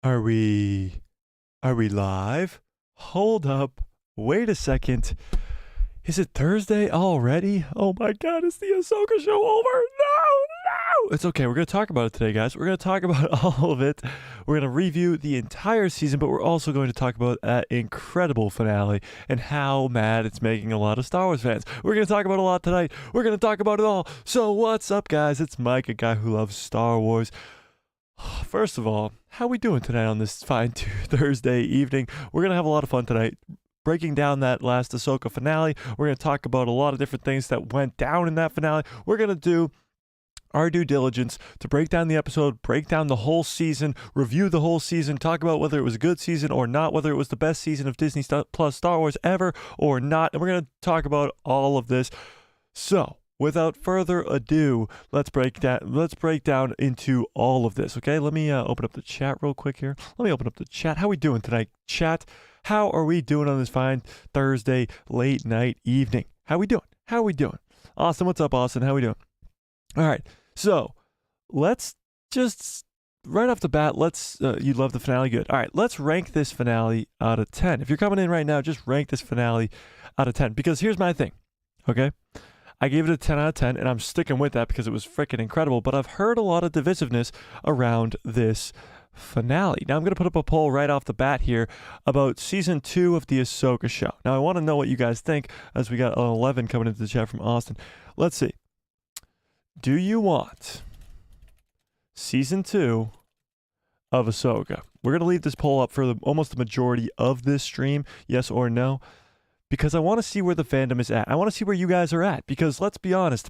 Are we live? Hold up. Wait a second. Is it Thursday already? Oh my god, is the Ahsoka show over? No! It's okay. We're going to talk about it today, guys. We're going to talk about all of it. We're going to review the entire season, but we're also going to talk about that incredible finale and how mad it's making a lot of Star Wars fans. We're going to talk about a lot tonight. We're going to talk about it all. So what's up, guys? It's Mike, a guy who loves Star Wars. First of all, how we doing tonight on this fine Thursday evening? We're going to have a lot of fun tonight breaking down that last Ahsoka finale. We're going to talk about a lot of different things that went down in that finale. We're going to do our due diligence to break down the episode, break down the whole season, review the whole season, talk about whether it was a good season or not, whether it was the best season of Disney Plus Star Wars ever or not. And we're going to talk about all of this. So, without further ado, let's break down into all of this, okay? Let me open up the chat real quick here. Let me open up the chat. How we doing tonight, chat? How are we doing on this fine Thursday late night evening? How we doing? Austin, what's up, Austin? How we doing? All right, so let's just right off the bat, you love the finale, good. All right, let's rank this finale out of 10. If you're coming in right now, just rank this finale out of 10, because here's my thing, okay? I gave it a 10 out of 10, and I'm sticking with that because it was freaking incredible, but I've heard a lot of divisiveness around this finale. Now, I'm going to put up a poll right off the bat here about Season 2 of the Ahsoka show. Now, I want to know what you guys think, as we got an 11 coming into the chat from Austin. Let's see. Do you want Season 2 of Ahsoka? We're going to leave this poll up for almost the majority of this stream, yes or no, because I want to see where the fandom is at. I want to see where you guys are at, because let's be honest,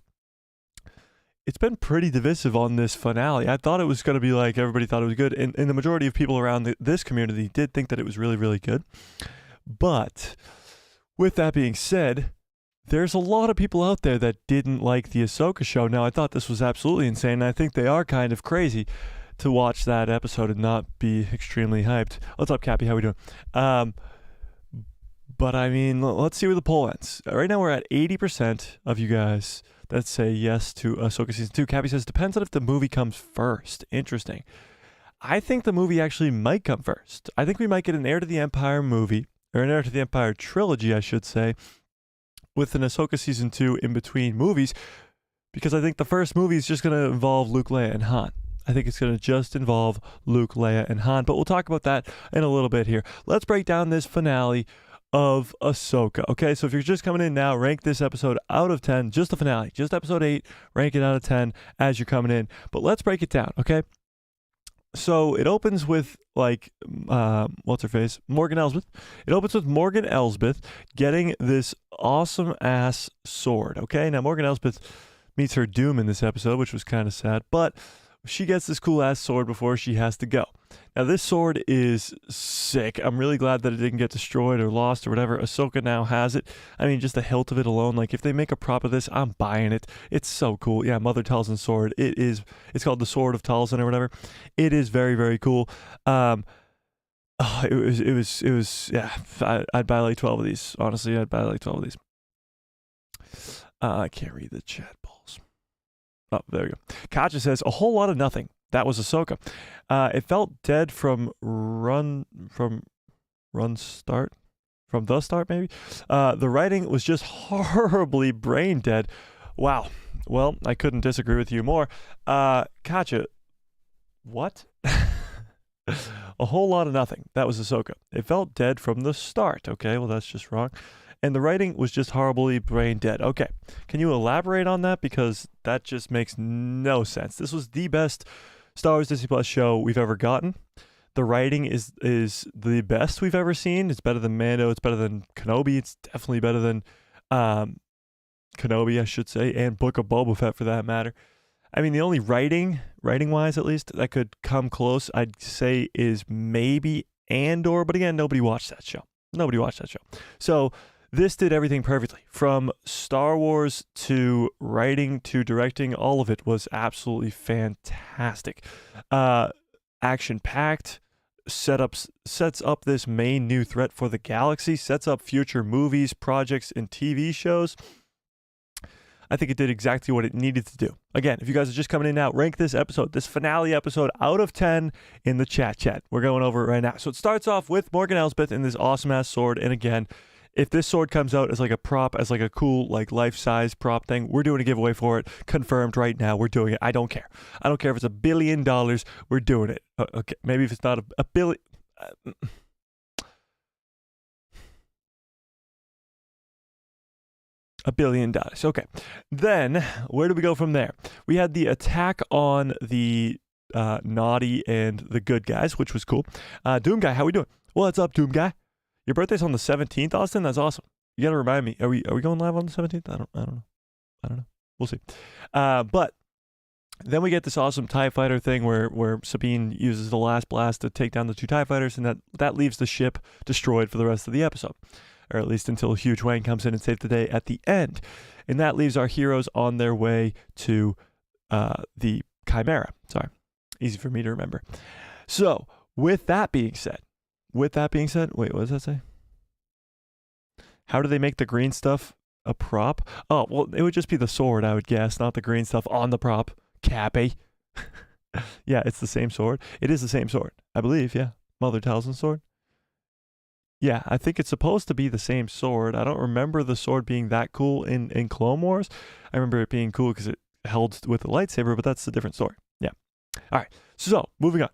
it's been pretty divisive on this finale. I thought it was going to be like everybody thought it was good, and the majority of people around this community did think that it was really, really good. But with that being said, there's a lot of people out there that didn't like the Ahsoka show. Now, I thought this was absolutely insane, and I think they are kind of crazy to watch that episode and not be extremely hyped. What's up, Cappy? How we doing? But I mean, let's see where the poll ends. Right now, we're at 80% of you guys that say yes to Ahsoka Season 2. Cappy says, depends on if the movie comes first. Interesting. I think the movie actually might come first. I think we might get an Heir to the Empire movie, or an Heir to the Empire trilogy, I should say, with an Ahsoka Season 2 in between movies, because I think the first movie is just going to involve Luke, Leia, and Han. I think it's going to just involve Luke, Leia, and Han, but we'll talk about that in a little bit here. Let's break down this finale of Ahsoka. Okay, so if you're just coming in now, rank this episode out of 10, just the finale, just episode 8, rank it out of 10 as you're coming in. But let's break it down, okay? So it opens with, like, what's her face? Morgan Elsbeth. It opens with Morgan Elsbeth getting this awesome-ass sword, okay? Now, Morgan Elsbeth meets her doom in this episode, which was kind of sad, but she gets this cool-ass sword before she has to go. Now, this sword is sick. I'm really glad that it didn't get destroyed or lost or whatever. Ahsoka now has it. I mean, just the hilt of it alone. Like, if they make a prop of this, I'm buying it. It's so cool. Yeah, Mother Talzin's sword. It's called the Sword of Talzin or whatever. It is very, very cool. Yeah, I'd buy like 12 of these. Honestly, I'd buy like 12 of these. I can't read the chat balls. Oh, there we go. Katja says, a whole lot of nothing. That was Ahsoka. It felt dead from the start, maybe. The writing was just horribly brain dead. Wow. Well, I couldn't disagree with you more. Katja, what? A whole lot of nothing. That was Ahsoka. It felt dead from the start. Okay, well, that's just wrong. And the writing was just horribly brain dead. Okay, can you elaborate on that? Because that just makes no sense. This was the best Star Wars Disney Plus show we've ever gotten. The writing is the best we've ever seen. It's better than Mando. It's better than Kenobi. It's definitely better than Kenobi, I should say, and Book of Boba Fett for that matter. I mean, the only writing-wise at least, that could come close, I'd say, is maybe Andor. But again, nobody watched that show. So this did everything perfectly. From Star Wars to writing to directing, all of it was absolutely fantastic. Action-packed, sets up this main new threat for the galaxy, sets up future movies, projects, and TV shows. I think it did exactly what it needed to do. Again, if you guys are just coming in now, rank this episode, this finale episode, out of 10 in the chat. We're going over it right now. So it starts off with Morgan Elsbeth and this awesome-ass sword. And again, if this sword comes out as like a prop, as like a cool, like life-size prop thing, we're doing a giveaway for it. Confirmed right now. We're doing it. I don't care. I don't care if it's $1 billion. We're doing it. Okay, maybe if it's not a billion... $1 billion. Okay. Then, where do we go from there? We had the attack on the naughty and the good guys, which was cool. Doom Guy, how we doing? What's up, Doom Guy? Your birthday's on the 17th, Austin? That's awesome. You gotta remind me. Are we going live on the 17th? I don't know. We'll see. But then we get this awesome TIE fighter thing where Sabine uses the last blast to take down the 2 TIE fighters, and that leaves the ship destroyed for the rest of the episode. Or at least until Huge Wang comes in and saves the day at the end. And that leaves our heroes on their way to the Chimera. Sorry. Easy for me to remember. So, with that being said, wait, what does that say? How do they make the green stuff a prop? Oh, well, it would just be the sword, I would guess, not the green stuff on the prop. Cappy. Yeah, it's the same sword. It is the same sword, I believe, yeah. Mother Talzin's sword. Yeah, I think it's supposed to be the same sword. I don't remember the sword being that cool in Clone Wars. I remember it being cool because it held with the lightsaber, but that's a different story. Yeah. All right, so moving on.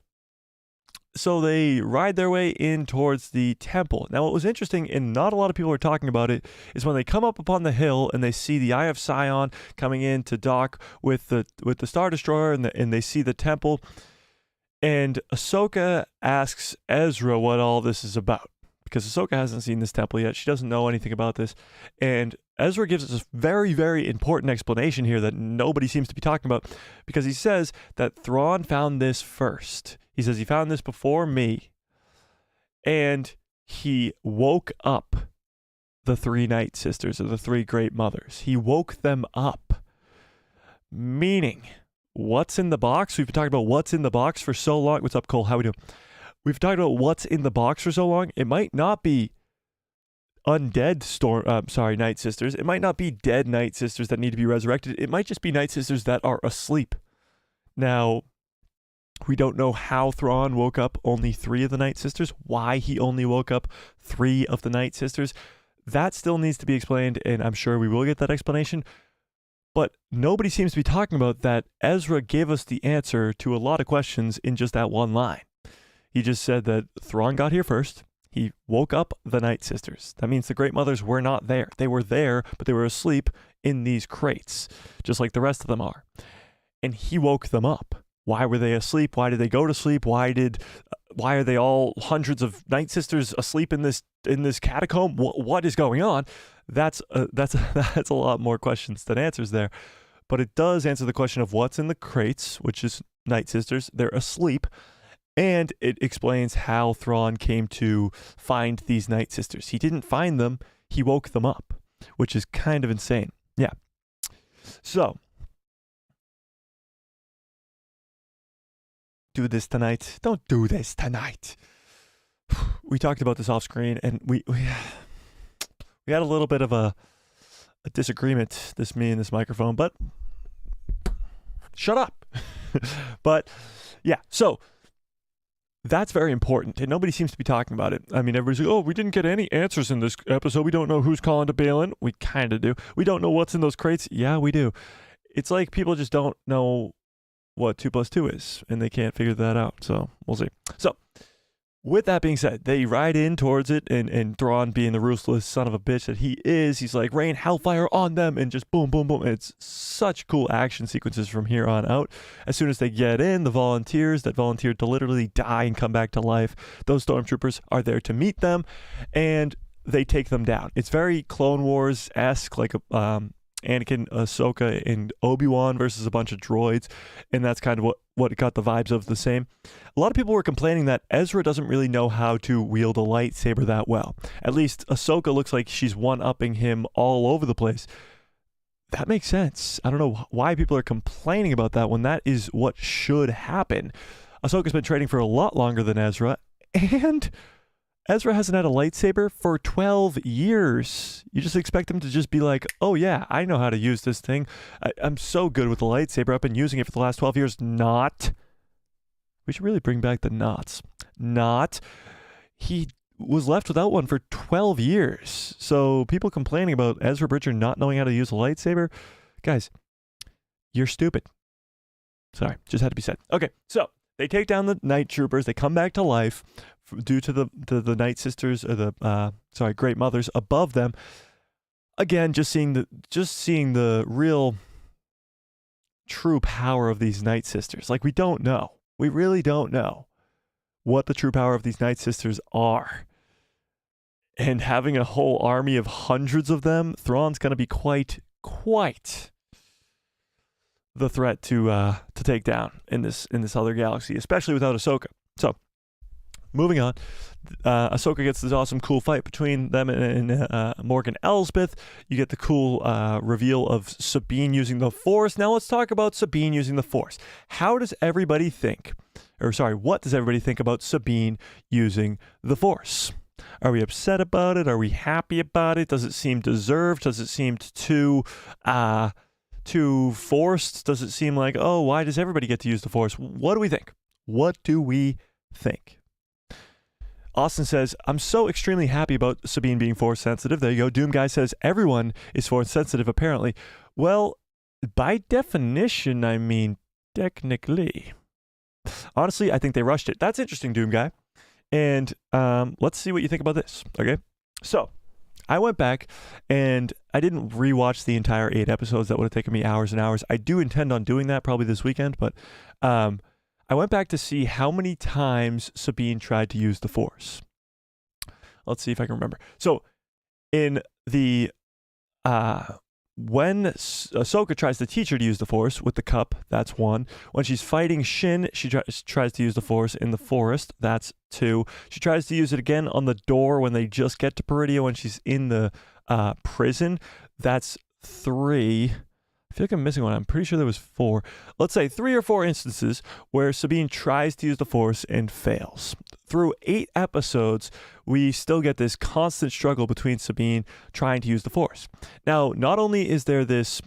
So they ride their way in towards the temple. Now, what was interesting, and not a lot of people are talking about it, is when they come up upon the hill and they see the Eye of Sion coming in to dock with the Star Destroyer, and they see the temple. And Ahsoka asks Ezra what all this is about, because Ahsoka hasn't seen this temple yet. She doesn't know anything about this. And Ezra gives us a very, very important explanation here that nobody seems to be talking about, because he says that Thrawn found this first. He says he found this before me, and he woke up the 3 Night Sisters, or the 3 Great Mothers. He woke them up. Meaning, what's in the box? We've been talking about what's in the box for so long. What's up, Cole? How we doing? We've talked about what's in the box for so long. It might not be undead Night Sisters. It might not be dead Night Sisters that need to be resurrected. It might just be Night Sisters that are asleep. Now, we don't know how Thrawn woke up only 3 of the Night Sisters, why he only woke up 3 of the Night Sisters. That still needs to be explained, and I'm sure we will get that explanation. But nobody seems to be talking about that Ezra gave us the answer to a lot of questions in just that one line. He just said that Thrawn got here first. He woke up the Night Sisters. That means the Great Mothers were not there. They were there, but they were asleep in these crates, just like the rest of them are. And he woke them up. Why were they asleep? Why did they go to sleep? Why are they all hundreds of Night Sisters asleep in this catacomb? What is going on? That's a lot more questions than answers there. But it does answer the question of what's in the crates, which is Night Sisters. They're asleep. And it explains how Thrawn came to find these Night Sisters. He didn't find them, he woke them up, which is kind of insane. Yeah. So, do this tonight. Don't do this tonight. We talked about this off screen, and we had a little bit of a disagreement, me and this microphone, but shut up. But yeah, so that's very important, and nobody seems to be talking about it. I mean, everybody's like, oh, we didn't get any answers in this episode. We don't know who's calling to Balin. We kind of do. We don't know what's in those crates. Yeah, we do. It's like people just don't know what 2 + 2 is, and they can't figure that out. So we'll see. So with that being said, they ride in towards it, and Thrawn, being the ruthless son of a bitch that he is, he's like, rain hellfire on them, and just boom, boom, boom. And it's such cool action sequences from here on out. As soon as they get in, the volunteers that volunteered to literally die and come back to life, those stormtroopers are there to meet them, and they take them down. It's very Clone Wars-esque, like Anakin, Ahsoka, and Obi-Wan versus a bunch of droids, and that's kind of what got the vibes of the same. A lot of people were complaining that Ezra doesn't really know how to wield a lightsaber that well. At least Ahsoka looks like she's one-upping him all over the place. That makes sense. I don't know why people are complaining about that when that is what should happen. Ahsoka's been training for a lot longer than Ezra, and Ezra hasn't had a lightsaber for 12 years. You just expect him to just be like, oh yeah, I know how to use this thing. I'm so good with the lightsaber. I've been using it for the last 12 years. Not. We should really bring back the knots. Not. He was left without one for 12 years. So people complaining about Ezra Bridger not knowing how to use a lightsaber, guys, you're stupid. Sorry, just had to be said. Okay, so they take down the night troopers. They come back to life due to the night sisters, or the great mothers above them. Again, just seeing the real true power of these night sisters. Like, we don't know. We really don't know what the true power of these night sisters are. And having a whole army of hundreds of them, Thrawn's going to be quite the threat to take down in this other galaxy, especially without Ahsoka. So, moving on, Ahsoka gets this awesome, cool fight between them and Morgan Elsbeth. You get the cool reveal of Sabine using the Force. Now let's talk about Sabine using the Force. What does everybody think about Sabine using the Force? Are we upset about it? Are we happy about it? Does it seem deserved? Does it seem too forced? Does it seem like, oh, why does everybody get to use the Force? What do we think? Austin says, I'm so extremely happy about Sabine being Force sensitive. There you go. Doom Guy says, everyone is Force sensitive, apparently. Well, by definition, I mean, technically. Honestly, I think they rushed it. That's interesting, Doom Guy. And let's see what you think about this, okay? So, I went back, and I didn't rewatch the entire 8 episodes. That would have taken me hours and hours. I do intend on doing that probably this weekend, but I went back to see how many times Sabine tried to use the Force. Let's see if I can remember. So, in the when Ahsoka tries to teach her to use the Force with the cup, that's 1. When she's fighting Shin, she tries to use the Force in the forest, that's 2. She tries to use it again on the door when they just get to Peridia when she's in the prison, that's 3. I feel like I'm missing one. I'm pretty sure there was 4. Let's say 3 or 4 instances where Sabine tries to use the Force and fails. Through 8 episodes, we still get this constant struggle between Sabine trying to use the Force. Now, not only is there this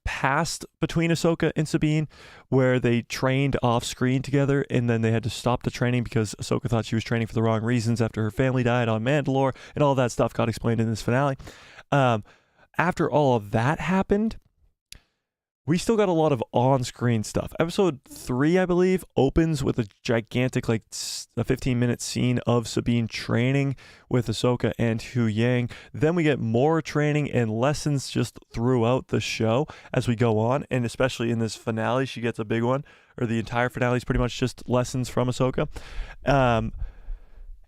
past between Ahsoka and Sabine where they trained off screen together and then they had to stop the training because Ahsoka thought she was training for the wrong reasons after her family died on Mandalore, and all that stuff got explained in this finale. After all of that happened, we still got a lot of on-screen stuff. Episode 3, I believe, opens with a gigantic, a 15-minute scene of Sabine training with Ahsoka and Hu Yang. Then we get more training and lessons just throughout the show as we go on, and especially in this finale, she gets a big one, or the entire finale is pretty much just lessons from Ahsoka.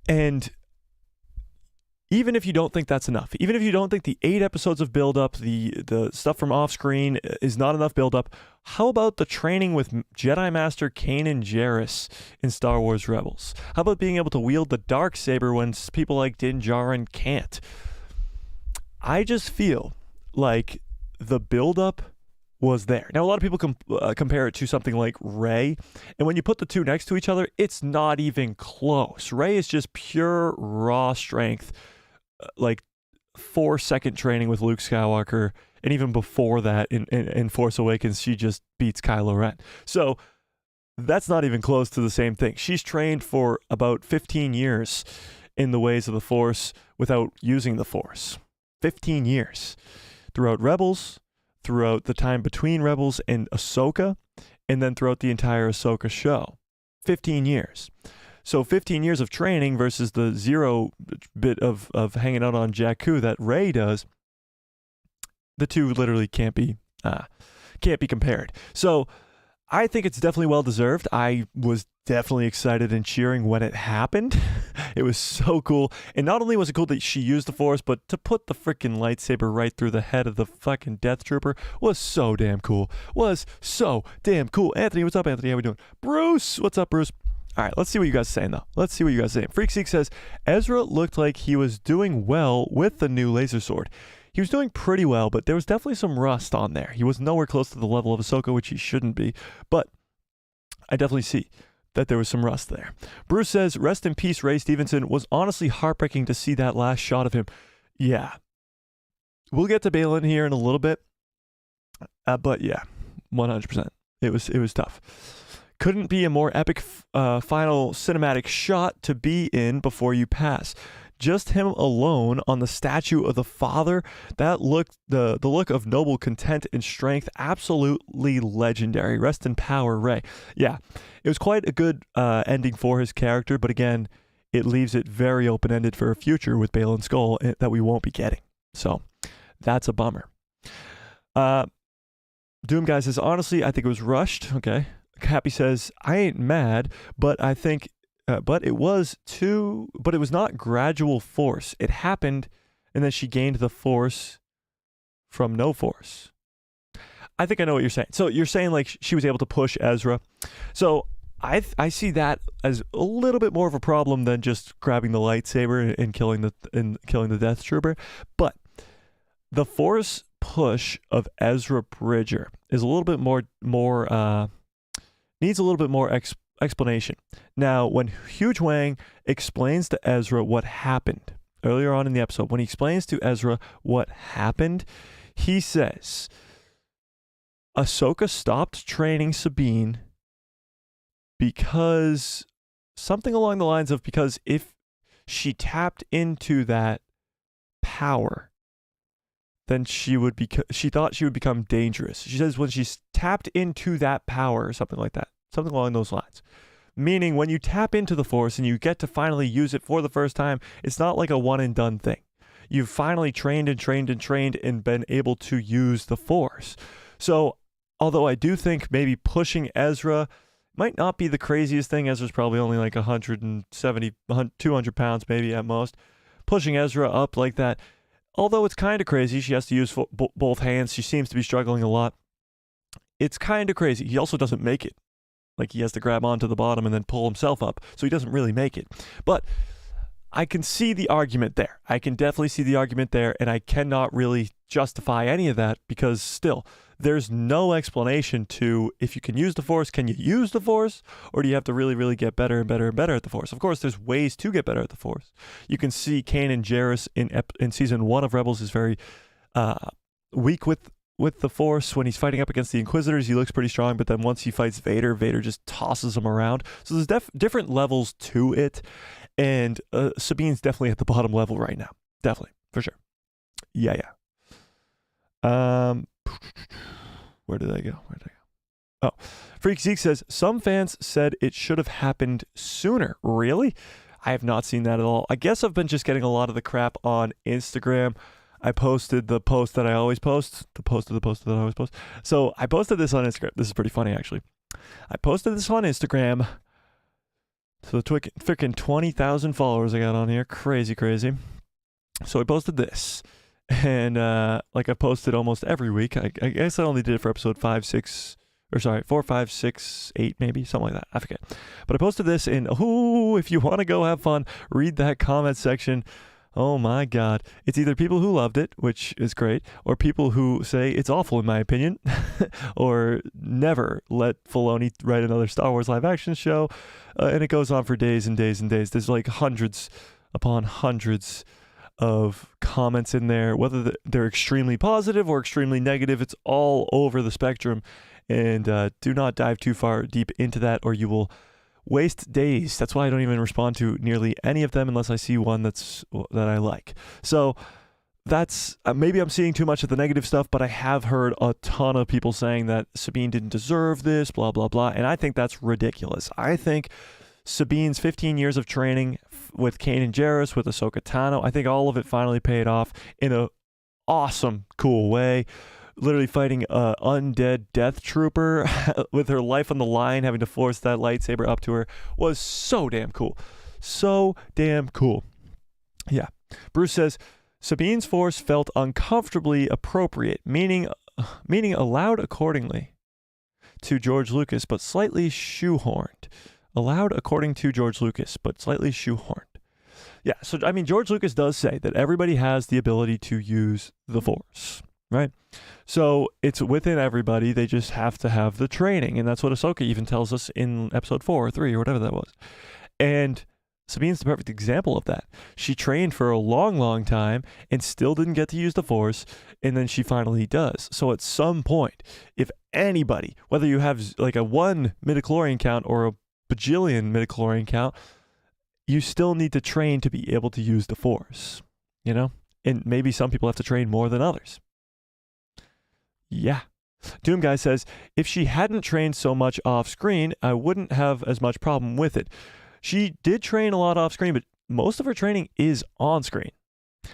And even if you don't think that's enough, even if you don't think the 8 episodes of build-up, the stuff from off-screen is not enough build-up, how about the training with Jedi Master Kanan Jarrus in Star Wars Rebels? How about being able to wield the Darksaber when people like Din Djarin can't? I just feel like the build-up was there. Now, a lot of people compare it to something like Rey, and when you put the two next to each other, it's not even close. Rey is just pure raw strength, like 4-second training with Luke Skywalker, and even before that in Force Awakens, she just beats Kylo Ren. So that's not even close to the same thing. She's trained for about 15 years in the ways of the Force without using the Force. 15 years. Throughout Rebels, throughout the time between Rebels and Ahsoka, and then throughout the entire Ahsoka show. 15 years. So 15 years of training versus the 0 bit of hanging out on Jakku that Rey does, the two literally can't be compared. So I think it's definitely well deserved. I was definitely excited and cheering when it happened. It was so cool. And not only was it cool that she used the Force, but to put the freaking lightsaber right through the head of the fucking Death Trooper was so damn cool. Anthony, what's up, Anthony? How we doing? Bruce, what's up, Bruce? All right, let's see what you guys are saying, though. Freakseek says, Ezra looked like he was doing well with the new laser sword. He was doing pretty well, but there was definitely some rust on there. He was nowhere close to the level of Ahsoka, which he shouldn't be. But I definitely see that there was some rust there. Bruce says, rest in peace, Ray Stevenson. Was honestly heartbreaking to see that last shot of him. Yeah. We'll get to Balin here in a little bit. But yeah, 100%. It was tough. Couldn't be a more epic final cinematic shot to be in before you pass. Just him alone on the statue of the father, that look, the look of noble content and strength, absolutely legendary. Rest in power, Ray. Yeah, it was quite a good ending for his character, but again, it leaves it very open-ended for a future with Balin Skull that we won't be getting. So that's a bummer. Doom Guy says, honestly, I think it was rushed. Okay. Happy says, I ain't mad, but I think but it was not gradual force. It happened, and then she gained the force from no force. I think I know what you're saying. So you're saying like she was able to push Ezra. So I see that as a little bit more of a problem than just grabbing the lightsaber and killing the Death Trooper. But the force push of Ezra Bridger is a little bit more needs a little bit more explanation. Now, when Huge Wang explains to Ezra what happened earlier on in the episode, when he explains to Ezra what happened, he says, Ahsoka stopped training Sabine because something along the lines of, because if she tapped into that power, then she thought she would become dangerous. She says when she's tapped into that power or something like that, something along those lines. Meaning when you tap into the Force and you get to finally use it for the first time, it's not like a one and done thing. You've finally trained and been able to use the Force. So although I do think maybe pushing Ezra might not be the craziest thing. Ezra's probably only like 170, 200 pounds maybe at most. Pushing Ezra up like that, although it's kind of crazy, she has to use both hands. She seems to be struggling a lot. It's kind of crazy. He also doesn't make it. Like he has to grab onto the bottom and then pull himself up. So he doesn't really make it. But I can see the argument there. I can definitely see the argument there. And I cannot really justify any of that because still, there's no explanation to if you can use the Force, can you use the Force? Or do you have to really, really get better and better and better at the Force? Of course, there's ways to get better at the Force. You can see Kanan Jarrus in season 1 of Rebels is very weak with the Force. When he's fighting up against the Inquisitors, he looks pretty strong, but then once he fights Vader, Vader just tosses him around. So there's different levels to it, and Sabine's definitely at the bottom level right now. Definitely, for sure. Yeah. Where did I go? Oh, Freak Zeke says, some fans said it should have happened sooner. Really? I have not seen that at all. I guess I've been just getting a lot of the crap on Instagram. I posted the post that I always post. The post that I always post. So I posted this on Instagram. This is pretty funny, actually. I posted this on Instagram. So the freaking 20,000 followers I got on here. Crazy. So I posted this. And like I posted almost every week. I guess I only did it for episode 4, 5, 6, 8 maybe, something like that. I forget. But I posted this in, if you want to go have fun, read that comment section. Oh my God. It's either people who loved it, which is great, or people who say it's awful in my opinion, or never let Filoni write another Star Wars live action show. And it goes on for days and days and days. There's like hundreds upon hundreds of comments in there, whether they're extremely positive or extremely negative. It's all over the spectrum. And do not dive too far deep into that or you will waste days. That's why I don't even respond to nearly any of them unless I see one that I like. So that's maybe I'm seeing too much of the negative stuff, but I have heard a ton of people saying that Sabine didn't deserve this, blah, blah, blah. And I think that's ridiculous. I think Sabine's 15 years of training with Kanan Jarrus, with Ahsoka Tano, I think all of it finally paid off in a awesome, cool way. Literally fighting an undead Death Trooper with her life on the line, having to force that lightsaber up to her was so damn cool. So damn cool. Yeah. Bruce says, Sabine's force felt uncomfortably appropriate, meaning allowed accordingly to George Lucas, but slightly shoehorned. Allowed according to George Lucas, but slightly shoehorned. Yeah, so I mean, George Lucas does say that everybody has the ability to use the Force. right? So it's within everybody. They just have to have the training. And that's what Ahsoka even tells us in episode 4 or 3 or whatever that was. And Sabine's the perfect example of that. She trained for a long, long time and still didn't get to use the Force, and then she finally does. So at some point, if anybody, whether you have like a 1 midichlorian count or a bajillion midichlorian count, you still need to train to be able to use the Force, you know? And maybe some people have to train more than others. Yeah. Doom Guy says, if she hadn't trained so much off screen, I wouldn't have as much problem with it. She did train a lot off screen, but most of her training is on screen.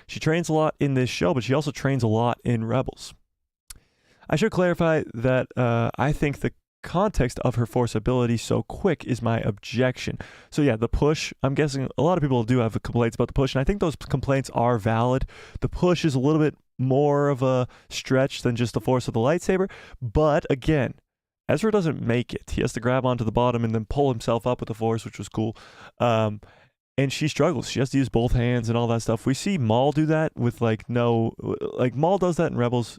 She trains a lot in this show, but she also trains a lot in Rebels. I should clarify that I think the context of her Force ability so quick is my objection. So yeah, the push, I'm guessing a lot of people do have complaints about the push, and I think those complaints are valid. The push is a little bit more of a stretch than just the force of the lightsaber, but again, Ezra doesn't make it. He has to grab onto the bottom and then pull himself up with the Force, which was cool. And she struggles. She has to use both hands and all that stuff. We see Maul do that with Maul does that in Rebels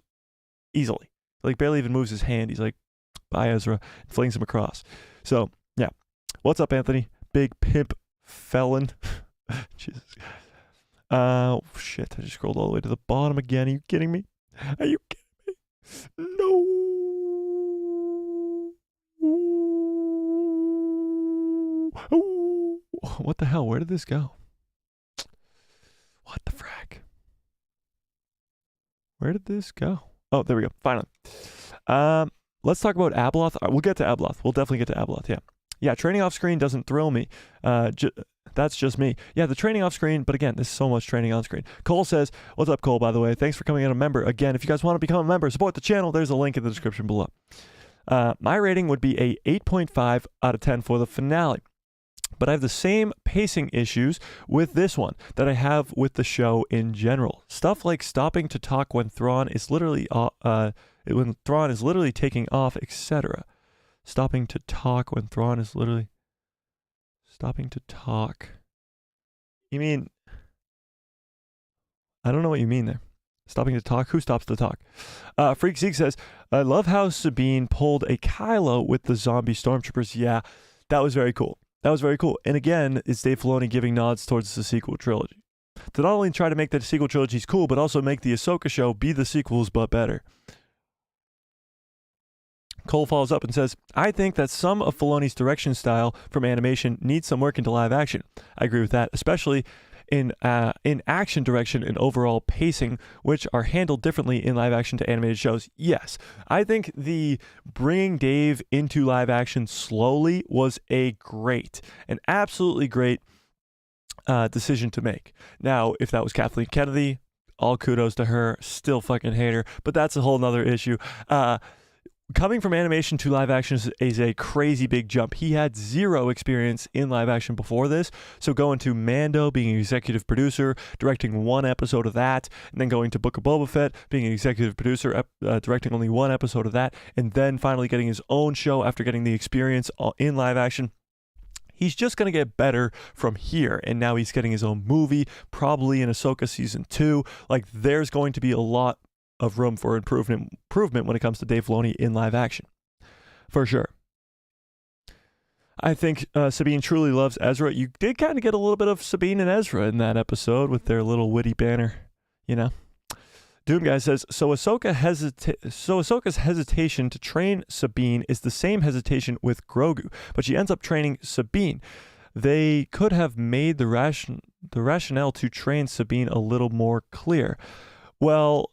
easily. Like barely even moves his hand. He's like, bye Ezra, and flings him across. So yeah. What's up, Anthony? Big pimp felon. Jesus. Shit, I just scrolled all the way to the bottom again. Are you kidding me? Are you kidding me? No. Ooh. What the hell? Where did this go? What the frack? Where did this go? Oh, there we go. Finally. Let's talk about Abeloth. We'll get to Abeloth. We'll definitely get to Abeloth, yeah. Yeah, training off screen doesn't thrill me. That's just me. Yeah, the training off screen, but again, there's so much training on screen. Cole says, what's up, Cole, by the way? Thanks for coming in a member. Again, if you guys want to become a member, support the channel, there's a link in the description below. My rating would be a 8.5 out of 10 for the finale. But I have the same pacing issues with this one that I have with the show in general. Stuff like stopping to talk when thrawn is literally taking off, etc. Stopping to talk when thrawn is literally stopping to talk. You mean, I don't know what you mean there. Stopping to talk? Who stops to talk? Freak Zeke says, I love how Sabine pulled a Kylo with the zombie stormtroopers. Yeah, that was very cool. That was very cool. And again, it's Dave Filoni giving nods towards the sequel trilogy. To not only try to make the sequel trilogies cool, but also make the Ahsoka show be the sequels, but better. Cole follows up and says, I think that some of Filoni's direction style from animation needs some work into live action. I agree with that, especially in action direction and overall pacing, which are handled differently in live action to animated shows. Yes, I think the bringing Dave into live action slowly was an absolutely great decision to make. Now, if that was Kathleen Kennedy, all kudos to her, still fucking hate her, but that's a whole nother issue. Coming from animation to live action is a crazy big jump. He had zero experience in live action before this. So going to Mando, being an executive producer, directing one episode of that, and then going to Book of Boba Fett, being an executive producer, directing only one episode of that, and then finally getting his own show after getting the experience in live action. He's just going to get better from here. And now he's getting his own movie, probably in Ahsoka Season 2. Like, there's going to be a lot of room for improvement when it comes to Dave Filoni in live action, for sure. I think Sabine truly loves Ezra. You did kind of get a little bit of Sabine and Ezra in that episode with their little witty banner, you know. Doom Guy says, so Ahsoka's hesitation to train Sabine is the same hesitation with Grogu, but she ends up training Sabine. They could have made the rationale to train Sabine a little more clear. Well,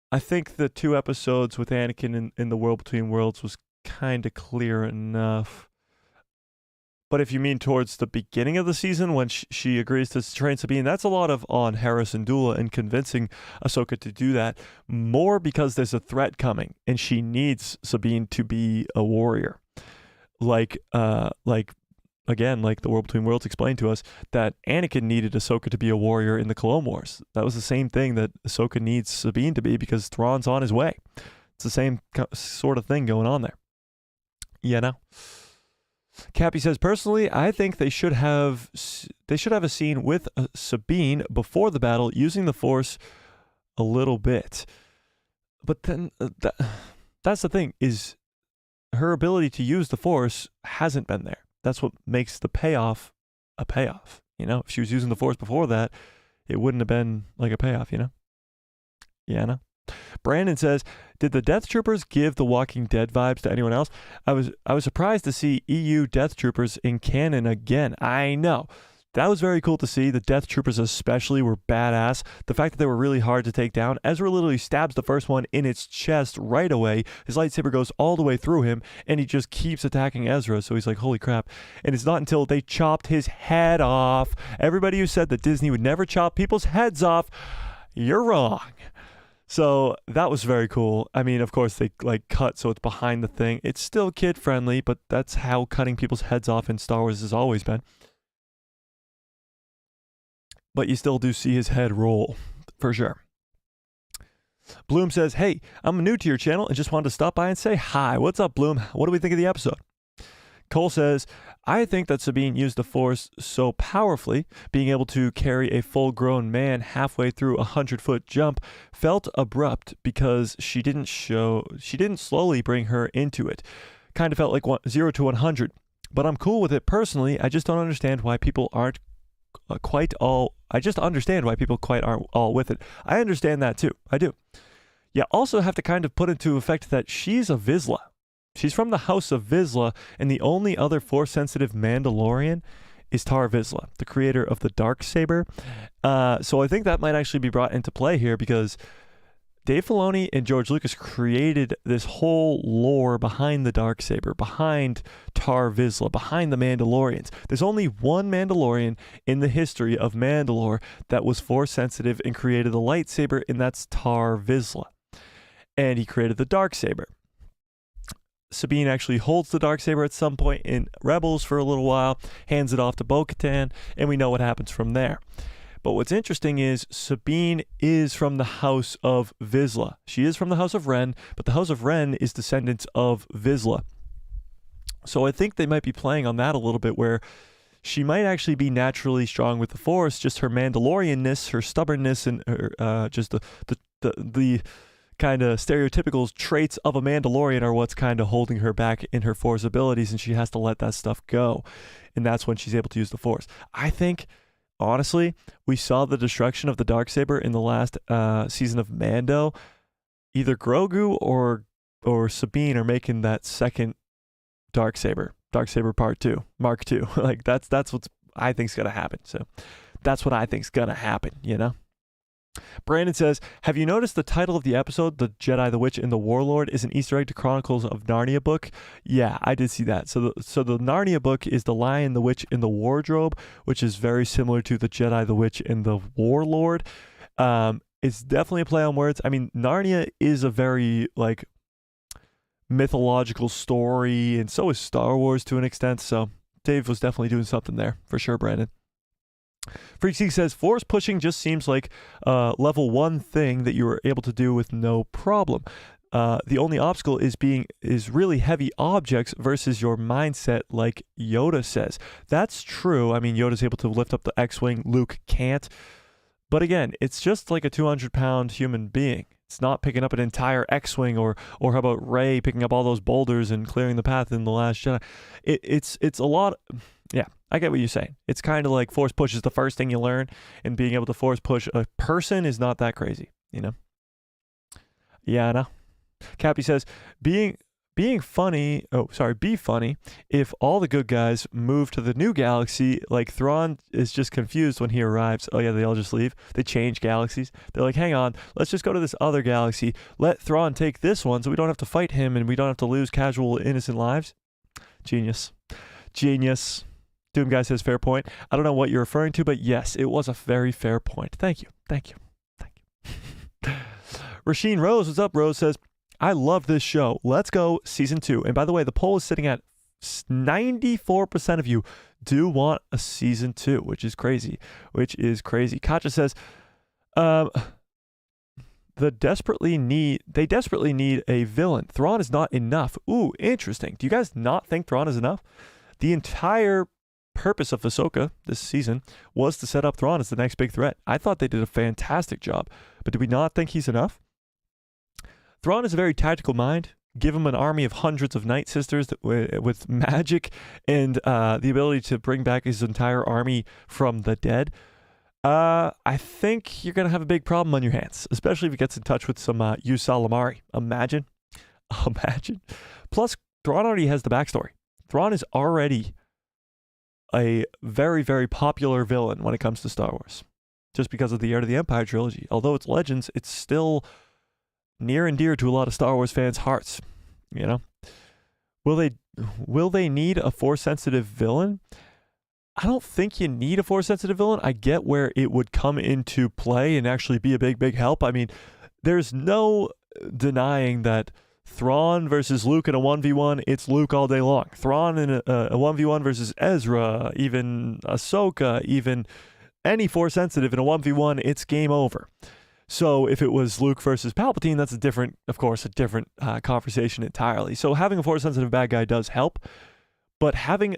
I think the 2 episodes with Anakin in the World Between Worlds was kind of clear enough. But if you mean towards the beginning of the season when she agrees to train Sabine, that's a lot of on Harrison Dula and convincing Ahsoka to do that. More because there's a threat coming and she needs Sabine to be a warrior. Again, like the World Between Worlds explained to us, that Anakin needed Ahsoka to be a warrior in the Clone Wars. That was the same thing that Ahsoka needs Sabine to be because Thrawn's on his way. It's the same sort of thing going on there. You know? Cappy says, personally, I think they should have a scene with Sabine before the battle using the Force a little bit. But then that's the thing, is her ability to use the Force hasn't been there. That's what makes the payoff a payoff. If she was using the Force before that, it wouldn't have been like a payoff, Yeah, no. Brandon says, did the Death Troopers give the Walking Dead vibes to anyone else? I was surprised to see EU Death Troopers in canon again. I know. That was very cool to see. The Death Troopers especially were badass. The fact that they were really hard to take down. Ezra literally stabs the first one in its chest right away. His lightsaber goes all the way through him, and he just keeps attacking Ezra. So he's like, holy crap. And it's not until they chopped his head off. Everybody who said that Disney would never chop people's heads off, you're wrong. So that was very cool. I mean, of course, they cut so it's behind the thing. It's still kid friendly, but that's how cutting people's heads off in Star Wars has always been. But you still do see his head roll, for sure. Bloom says, hey, I'm new to your channel and just wanted to stop by and say hi. What's up, Bloom? What do we think of the episode? Cole says, I think that Sabine used the Force so powerfully, being able to carry a full-grown man halfway through a 100-foot jump felt abrupt because she didn't slowly bring her into it. Kind of felt like 0 to 100. But I'm cool with it personally. I just don't understand why people aren't quite all with it. I understand that too. I do. You also have to kind of put into effect that she's a Vizsla. She's from the House of Vizsla, and the only other Force-sensitive Mandalorian is Tar Vizsla, the creator of the Darksaber. So I think that might actually be brought into play here because Dave Filoni and George Lucas created this whole lore behind the Darksaber, behind Tar Vizsla, behind the Mandalorians. There's only one Mandalorian in the history of Mandalore that was Force-sensitive and created the lightsaber, and that's Tar Vizsla. And he created the Darksaber. Sabine actually holds the Darksaber at some point in Rebels for a little while, hands it off to Bo-Katan, and we know what happens from there. But what's interesting is Sabine is from the House of Vizsla. She is from the House of Ren, but the House of Ren is descendants of Vizsla. So I think they might be playing on that a little bit, where she might actually be naturally strong with the Force, just her Mandalorianness, her stubbornness, and her just the kind of stereotypical traits of a Mandalorian are what's kind of holding her back in her Force abilities, and she has to let that stuff go. And that's when she's able to use the Force. I think, honestly, we saw the destruction of the Darksaber in the last season of Mando. Either Grogu or Sabine are making that second Darksaber Part 2, Mark 2. Like that's what I think's gonna happen. So that's what I think's gonna happen, Brandon says, have you noticed the title of the episode, The Jedi, the Witch, and the Warlord, is an Easter egg to Chronicles of Narnia book? Yeah, I did see that. So the Narnia book is The Lion, the Witch, and the Wardrobe, which is very similar to The Jedi, the Witch, and the Warlord. It's definitely a play on words. I mean, Narnia is a very, mythological story, and so is Star Wars to an extent, so Dave was definitely doing something there, for sure, Brandon. Freaksy says, Force pushing just seems like a level 1 thing that you were able to do with no problem. The only obstacle is really heavy objects versus your mindset, like Yoda says. That's true. I mean, Yoda's able to lift up the X-Wing. Luke can't. But again, it's just like a 200-pound human being. It's not picking up an entire X-Wing, or how about Rey picking up all those boulders and clearing the path in The Last Jedi. It's a lot. Yeah, I get what you're saying. It's kind of like Force push is the first thing you learn, and being able to Force push a person is not that crazy, Yeah, I know. Cappy says, be funny if all the good guys move to the new galaxy, like Thrawn is just confused when he arrives. Oh yeah, they all just leave. They change galaxies. They're like, hang on, let's just go to this other galaxy. Let Thrawn take this one so we don't have to fight him and we don't have to lose casual innocent lives. Genius. Doom Guy says, fair point. I don't know what you're referring to, but yes, it was a very fair point. Thank you. Rasheen Rose, what's up? Rose says, I love this show. Let's go season 2. And by the way, the poll is sitting at 94% of you do want a season 2, which is crazy. Katja says, they desperately need a villain. Thrawn is not enough. Ooh, interesting. Do you guys not think Thrawn is enough? The entire purpose of Ahsoka this season was to set up Thrawn as the next big threat. I thought they did a fantastic job, but do we not think he's enough? Thrawn is a very tactical mind. Give him an army of hundreds of Night Sisters with magic and the ability to bring back his entire army from the dead. I think you're going to have a big problem on your hands, especially if he gets in touch with some Yu Salamari. Imagine. Plus, Thrawn already has the backstory. Thrawn is already a very, very popular villain when it comes to Star Wars. Just because of the Heir to the Empire trilogy. Although it's Legends, it's still near and dear to a lot of Star Wars fans' hearts. You know? Will they need a Force-sensitive villain? I don't think you need a Force-sensitive villain. I get where it would come into play and actually be a big, big help. I mean, there's no denying that Thrawn versus Luke in a 1v1, it's Luke all day long. Thrawn in a 1v1 versus Ezra, even Ahsoka, even any Force-sensitive in a 1v1, it's game over. So if it was Luke versus Palpatine, that's a different conversation entirely. So having a Force-sensitive bad guy does help, but having a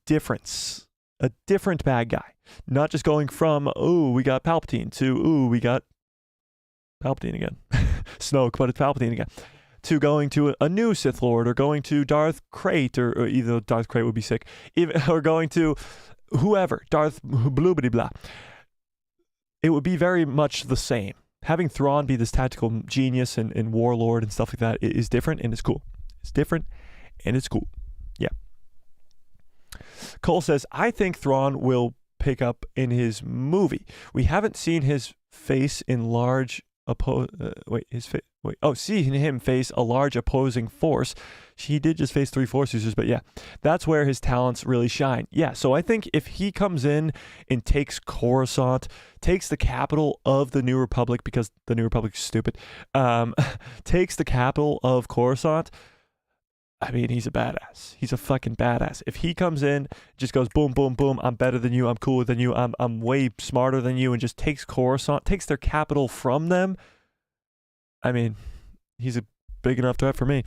different bad guy, not just going from, ooh, we got Palpatine to, ooh, we got Palpatine again. Snoke, but it's Palpatine again. To going to a new Sith Lord, or going to Darth Krayt, or either Darth Krayt would be sick, or going to whoever, Darth bloobity blah. It would be very much the same. Having Thrawn be this tactical genius and warlord and stuff like that is different, and it's cool. It's different, and it's cool. Yeah. Cole says, I think Thrawn will pick up in his movie. We haven't seen his face in large seeing him face a large opposing force. He did just face 3 Force users, but yeah, that's where his talents really shine. Yeah, so I think if he comes in and takes Coruscant, takes the capital of the New Republic, because the New Republic is stupid, takes the capital of Coruscant, I mean, he's a badass. He's a fucking badass. If he comes in, just goes boom, boom, boom, I'm better than you, I'm cooler than you, I'm way smarter than you, and just takes Coruscant, takes their capital from them, I mean, he's a big enough threat for me.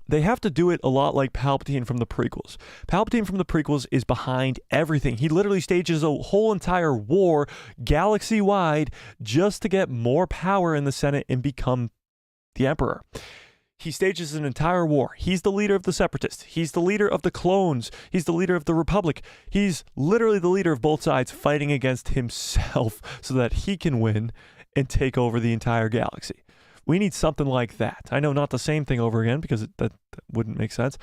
They have to do it a lot like Palpatine from the prequels. Palpatine from the prequels is behind everything. He literally stages a whole entire war, galaxy-wide, just to get more power in the Senate and become the Emperor. He stages an entire war. He's the leader of the Separatists. He's the leader of the clones. He's the leader of the Republic. He's literally the leader of both sides, fighting against himself so that he can win and take over the entire galaxy. We need something like that. I know not the same thing over again, because that wouldn't make sense.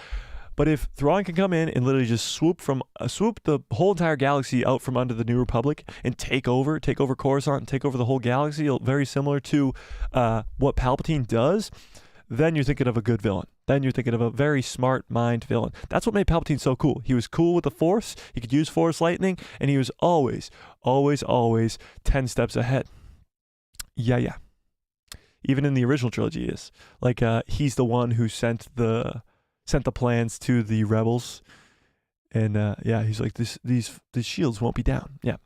But if Thrawn can come in and literally just swoop the whole entire galaxy out from under the New Republic and take over Coruscant and take over the whole galaxy, very similar to what Palpatine does, then you're thinking of a good villain. Then you're thinking of a very smart mind villain. That's what made Palpatine so cool. He was cool with the Force. He could use Force lightning, and he was always 10 steps ahead. Yeah. Even in the original trilogy, he is. Like, he's the one who sent the plans to the rebels. And, yeah, he's like, these shields won't be down. Yeah.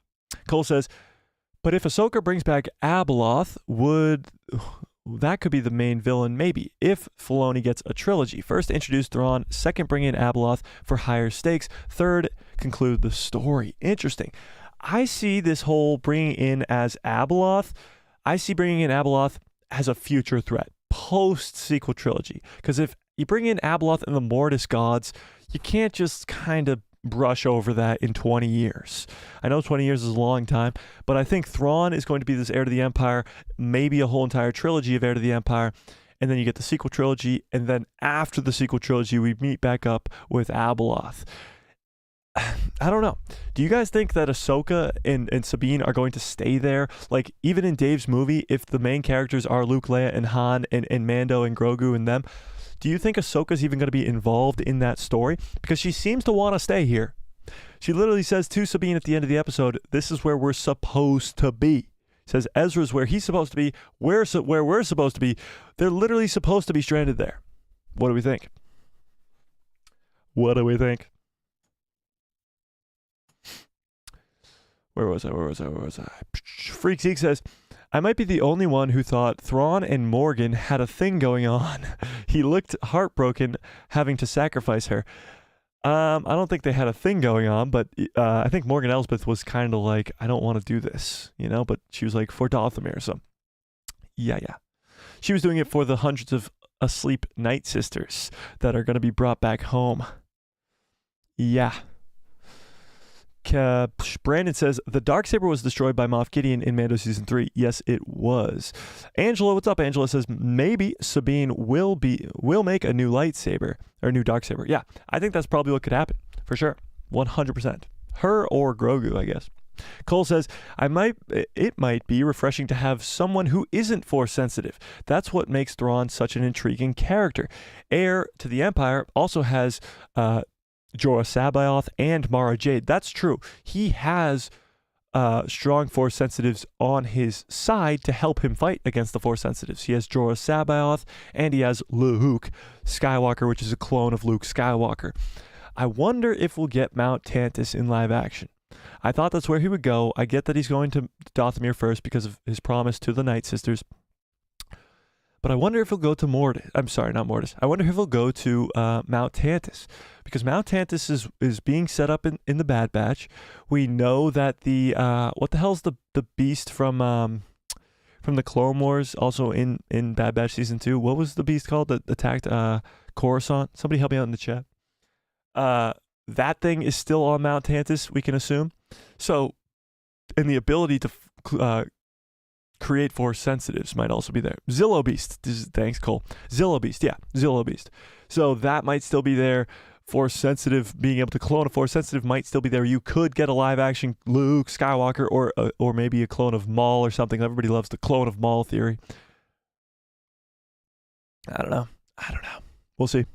Cole says, but if Ahsoka brings back Abeloth, that could be the main villain, maybe, if Filoni gets a trilogy. First, introduce Thrawn. Second, bring in Abeloth for higher stakes. Third, conclude the story. Interesting. I see this whole bringing in as Abeloth. I see bringing in Abeloth as a future threat, post-sequel trilogy. Because if you bring in Abeloth and the Mortis gods, you can't just kind of brush over that in 20 years. I know 20 years is a long time, but I think Thrawn is going to be this Heir to the Empire, maybe a whole entire trilogy of Heir to the Empire, and then you get the sequel trilogy, and then after the sequel trilogy, we meet back up with Abeloth. I don't know. Do you guys think that Ahsoka and Sabine are going to stay there? Like, even in Dave's movie, if the main characters are Luke, Leia, and Han, and Mando, and Grogu, and them, do you think Ahsoka's even going to be involved in that story? Because she seems to want to stay here. She literally says to Sabine at the end of the episode, this is where we're supposed to be. Says Ezra's where he's supposed to be, where we're supposed to be. They're literally supposed to be stranded there. What do we think? What do we think? Where was I? Freak Zeke says, I might be the only one who thought Thrawn and Morgan had a thing going on. He looked heartbroken having to sacrifice her. I don't think they had a thing going on, but I think Morgan Elsbeth was kind of like, I don't want to do this, but she was like, for Dathomir, so yeah. She was doing it for the hundreds of asleep Night Sisters that are going to be brought back home. Yeah. Brandon says, the Darksaber was destroyed by Moff Gideon in Mando Season 3. Yes, it was. Angela, what's up? Angela says, maybe Sabine will make a new lightsaber, or a new Darksaber. Yeah, I think that's probably what could happen, for sure. 100%. Her or Grogu, I guess. Cole says, it might be refreshing to have someone who isn't Force sensitive. That's what makes Thrawn such an intriguing character. Heir to the Empire also has Jorah Sabaoth and Mara Jade. That's true. He has strong Force sensitives on his side to help him fight against the Force sensitives. He has Jorah Sabaoth and he has Luke Skywalker, which is a clone of Luke Skywalker. I wonder if we'll get Mount Tantus in live action. I thought that's where he would go. I get that he's going to Dathomir first because of his promise to the Night Sisters. But I wonder if he'll go to Mortis. I'm sorry, not Mortis. I wonder if he'll go to Mount Tantus. Because Mount Tantus is being set up in the Bad Batch. We know that the... what the hell's the beast from the Clone Wars, also in Bad Batch Season 2? What was the beast called that attacked Coruscant? Somebody help me out in the chat. That thing is still on Mount Tantus, we can assume. So, and the ability to create Force sensitives might also be there. Zillo Beast. Thanks, Cole. Zillo Beast. Yeah, Zillo Beast. So that might still be there. Force sensitive, being able to clone a Force sensitive might still be there. You could get a live action Luke Skywalker or maybe a clone of Maul or something. Everybody loves the clone of Maul theory. I don't know. We'll see.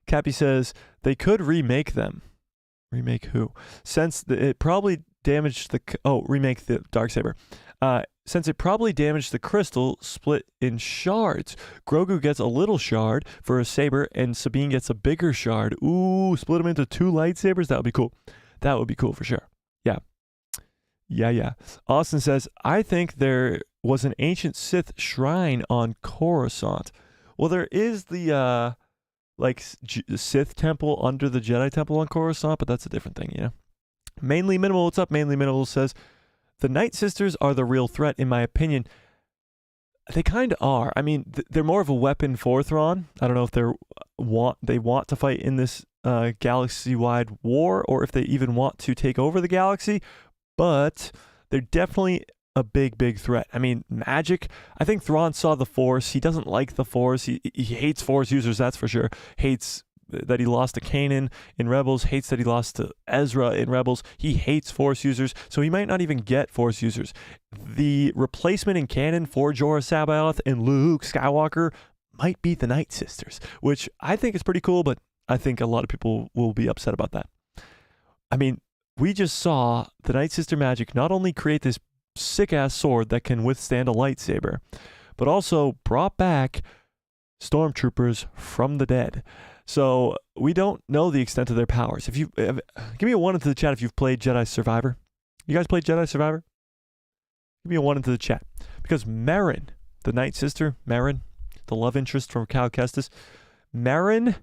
Cappy says they could remake them. Remake who? Since it probably damaged the... remake the Darksaber. Since it probably damaged the crystal split in shards. Grogu gets a little shard for a saber, and Sabine gets a bigger shard. Ooh, split them into 2 lightsabers? That would be cool. That would be cool for sure. Yeah. Yeah. Austin says, I think there was an ancient Sith shrine on Coruscant. Well, there is the... Sith temple under the Jedi temple on Coruscant, but that's a different thing, you know? Mainly Minimal, what's up? Mainly Minimal says, the Night Sisters are the real threat, in my opinion. They kind of are. I mean, they're more of a weapon for Thrawn. I don't know if they want to fight in this galaxy-wide war, or if they even want to take over the galaxy, but they're definitely a big threat. I mean, magic. I think Thrawn saw the Force. He doesn't like the Force. He hates Force users, that's for sure. Hates that he lost to Kanan in Rebels. Hates that he lost to Ezra in Rebels. He hates Force users, so he might not even get Force users. The replacement in canon for Jorah Sabaoth and Luke Skywalker might be the Night Sisters, which I think is pretty cool, but I think a lot of people will be upset about that. I mean, we just saw the Night Sister magic not only create this sick-ass sword that can withstand a lightsaber, but also brought back stormtroopers from the dead. So we don't know the extent of their powers. Give me a 1 into the chat if you've played Jedi Survivor. You guys played Jedi Survivor? Give me a 1 into the chat. Because Merrin, the Night Sister, Merrin, the love interest from Cal Kestis, Merrin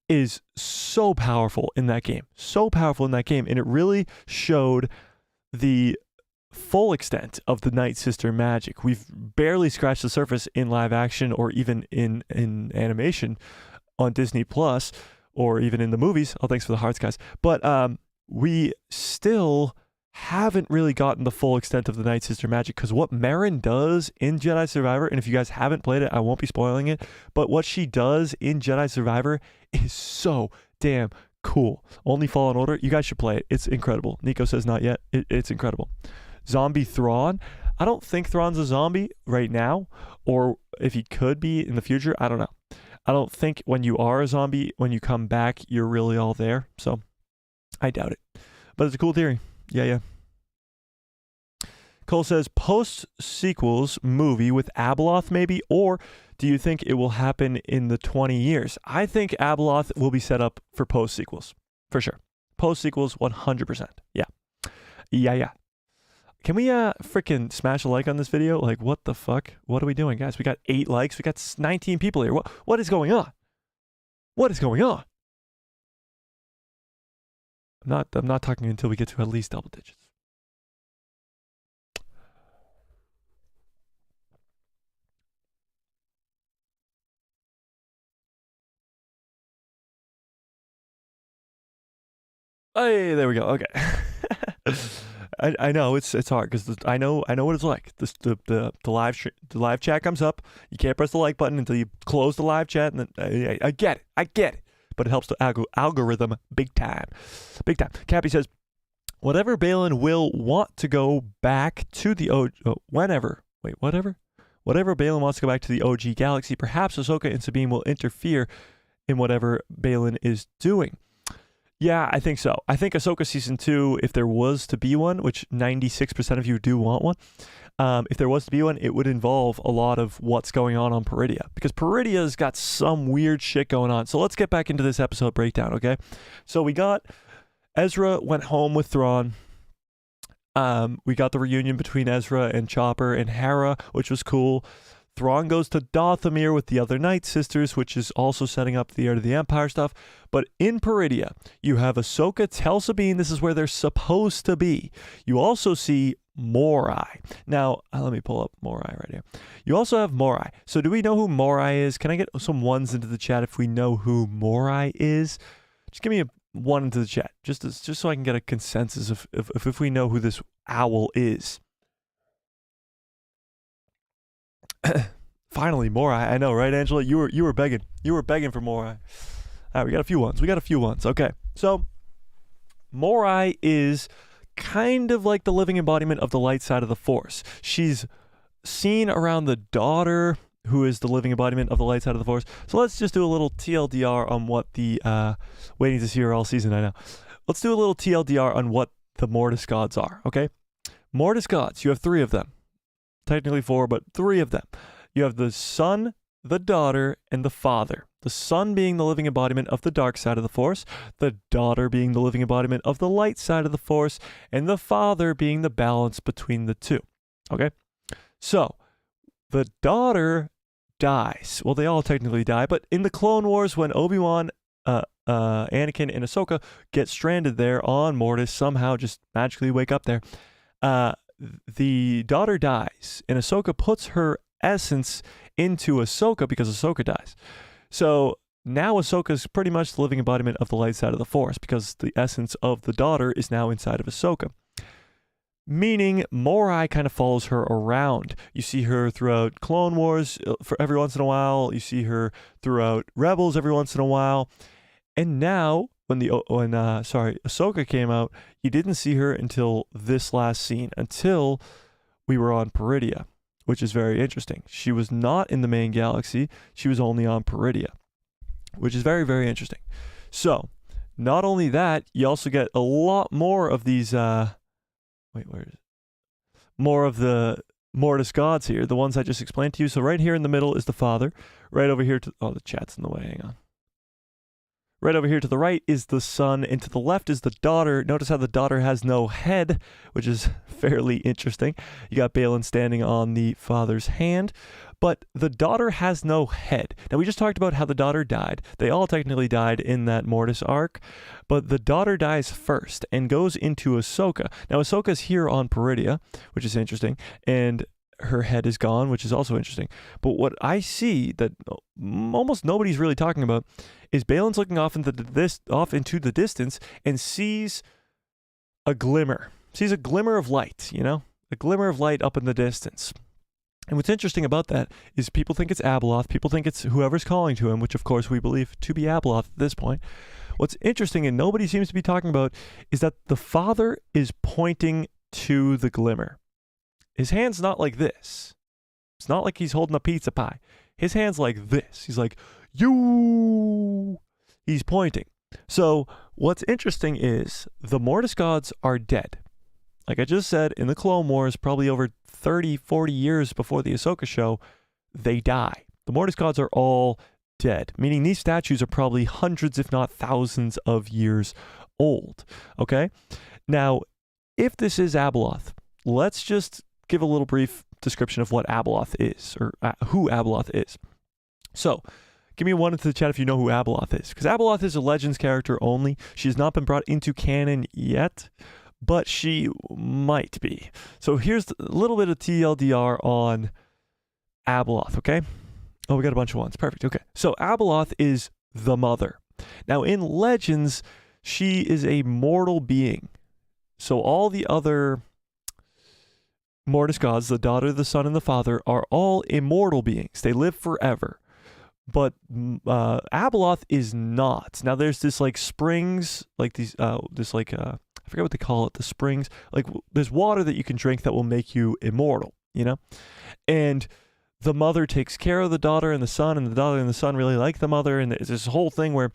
is so powerful in that game. So powerful in that game. And it really showed the full extent of the Night Sister magic. We've barely scratched the surface in live action or even in animation on Disney Plus or even in the movies. Oh, thanks for the hearts, guys. But we still haven't really gotten the full extent of the Night Sister magic, because what Merrin does in Jedi Survivor, and if you guys haven't played it, I won't be spoiling it, but what she does in Jedi Survivor is so damn cool. Only Fallen Order, you guys should play it. It's incredible. Nico says not yet. It's incredible. Zombie Thrawn. I don't think Thrawn's a zombie right now, or if he could be in the future, I don't know. I don't think when you are a zombie, when you come back, you're really all there. So I doubt it. But it's a cool theory. Yeah. Cole says, post-sequels movie with Abeloth maybe, or do you think it will happen in the 20 years? I think Abeloth will be set up for post-sequels, for sure. Post-sequels, 100%. Yeah. Can we freaking smash a like on this video? Like, what the fuck? What are we doing, guys? We got 8 likes. We got 19 people here. What is going on? What is going on? I'm not talking until we get to at least double digits. Hey, there we go. Okay. I know it's hard because I know what it's like. The live chat comes up. You can't press the like button until you close the live chat, and then I get it. But it helps the algorithm big time. Cappy says, whatever Balin will want to go back to the whatever Balin wants to go back to the OG galaxy, perhaps Ahsoka and Sabine will interfere in whatever Balin is doing. Yeah, I think so. I think Ahsoka Season 2, if there was to be one, which 96% of you do want one, if there was to be one, it would involve a lot of what's going on Peridia, because Peridia's got some weird shit going on. So let's get back into this episode breakdown, okay? So we got Ezra went home with Thrawn. We got the reunion between Ezra and Chopper and Hera, which was cool. Thrawn goes to Dothamir with the other Night Sisters, which is also setting up the Heir to the Empire stuff. But in Peridia, you have Ahsoka tell Sabine this is where they're supposed to be. You also see Morai. Now, let me pull up Morai right here. You also have Morai. So do we know who Morai is? Can I get some ones into the chat if we know who Morai is? Just give me a one into the chat, just so I can get a consensus of if we know who this owl is. Finally, Morai. I know, right, Angela? You were begging. You were begging for Morai. All right, we got a few ones. Okay, so Morai is kind of like the living embodiment of the light side of the Force. She's seen around the daughter, who is the living embodiment of the light side of the Force. So let's just do a little TLDR on what the waiting to see her all season. I know. Let's do a little TLDR on what the Mortis gods are. Okay, Mortis gods. You have 3 of them. Technically 4, but 3 of them. You have the Son, the Daughter, and the Father. The Son being the living embodiment of the dark side of the Force, the Daughter being the living embodiment of the light side of the Force, and the Father being the balance between the two. Okay? So, the Daughter dies. Well, they all technically die, but in the Clone Wars, when Obi-Wan, Anakin, and Ahsoka get stranded there on Mortis, somehow just magically wake up there, the daughter dies, and Ahsoka puts her essence into Ahsoka because Ahsoka dies. So now Ahsoka's pretty much the living embodiment of the light side of the Force because the essence of the daughter is now inside of Ahsoka. Meaning Morai kind of follows her around. You see her throughout Clone Wars for every once in a while. You see her throughout Rebels every once in a while. And now when Ahsoka came out, you didn't see her until this last scene, until we were on Peridia, which is very interesting. She was not in the main galaxy. She was only on Peridia, which is very, very interesting. So, not only that, you also get a lot more of these, where is it? More of the Mortis gods here, the ones I just explained to you. So right here in the middle is the Father. Right over here the chat's in the way, hang on. Right over here to the right is the Son, and to the left is the Daughter. Notice how the Daughter has no head, which is fairly interesting. You got Balin standing on the Father's hand, but the Daughter has no head. Now, we just talked about how the Daughter died. They all technically died in that Mortis arc, but the Daughter dies first and goes into Ahsoka. Now, Ahsoka's here on Peridia, which is interesting, and her head is gone, which is also interesting. But what I see that almost nobody's really talking about is Balin's looking off into the distance and sees a glimmer. Sees a glimmer of light, a glimmer of light up in the distance. And what's interesting about that is people think it's Abeloth. People think it's whoever's calling to him, which of course we believe to be Abeloth at this point. What's interesting and nobody seems to be talking about is that the Father is pointing to the glimmer. His hand's not like this. It's not like he's holding a pizza pie. His hand's like this. He's like, you. He's pointing. So what's interesting is the Mortis gods are dead. Like I just said, in the Clone Wars, probably over 30, 40 years before the Ahsoka show, they die. The Mortis gods are all dead, meaning these statues are probably hundreds, if not thousands of years old. Okay? Now, if this is Abeloth, let's just give a little brief description of what Abeloth is, or who Abeloth is. So, give me one into the chat if you know who Abeloth is, because Abeloth is a Legends character only. She has not been brought into canon yet, but she might be. So here's a little bit of TLDR on Abeloth, okay? Oh, we got a bunch of ones. Perfect, okay. So Abeloth is the mother. Now, in Legends, she is a mortal being. So all the other Mortis gods, the daughter, the son, and the father, are all immortal beings. They live forever. But Abeloth is not. Now there's this like springs, like these, I forget what they call it, the springs. Like there's water that you can drink that will make you immortal, you know? And the mother takes care of the daughter and the son, and the daughter and the son really like the mother. And there's this whole thing where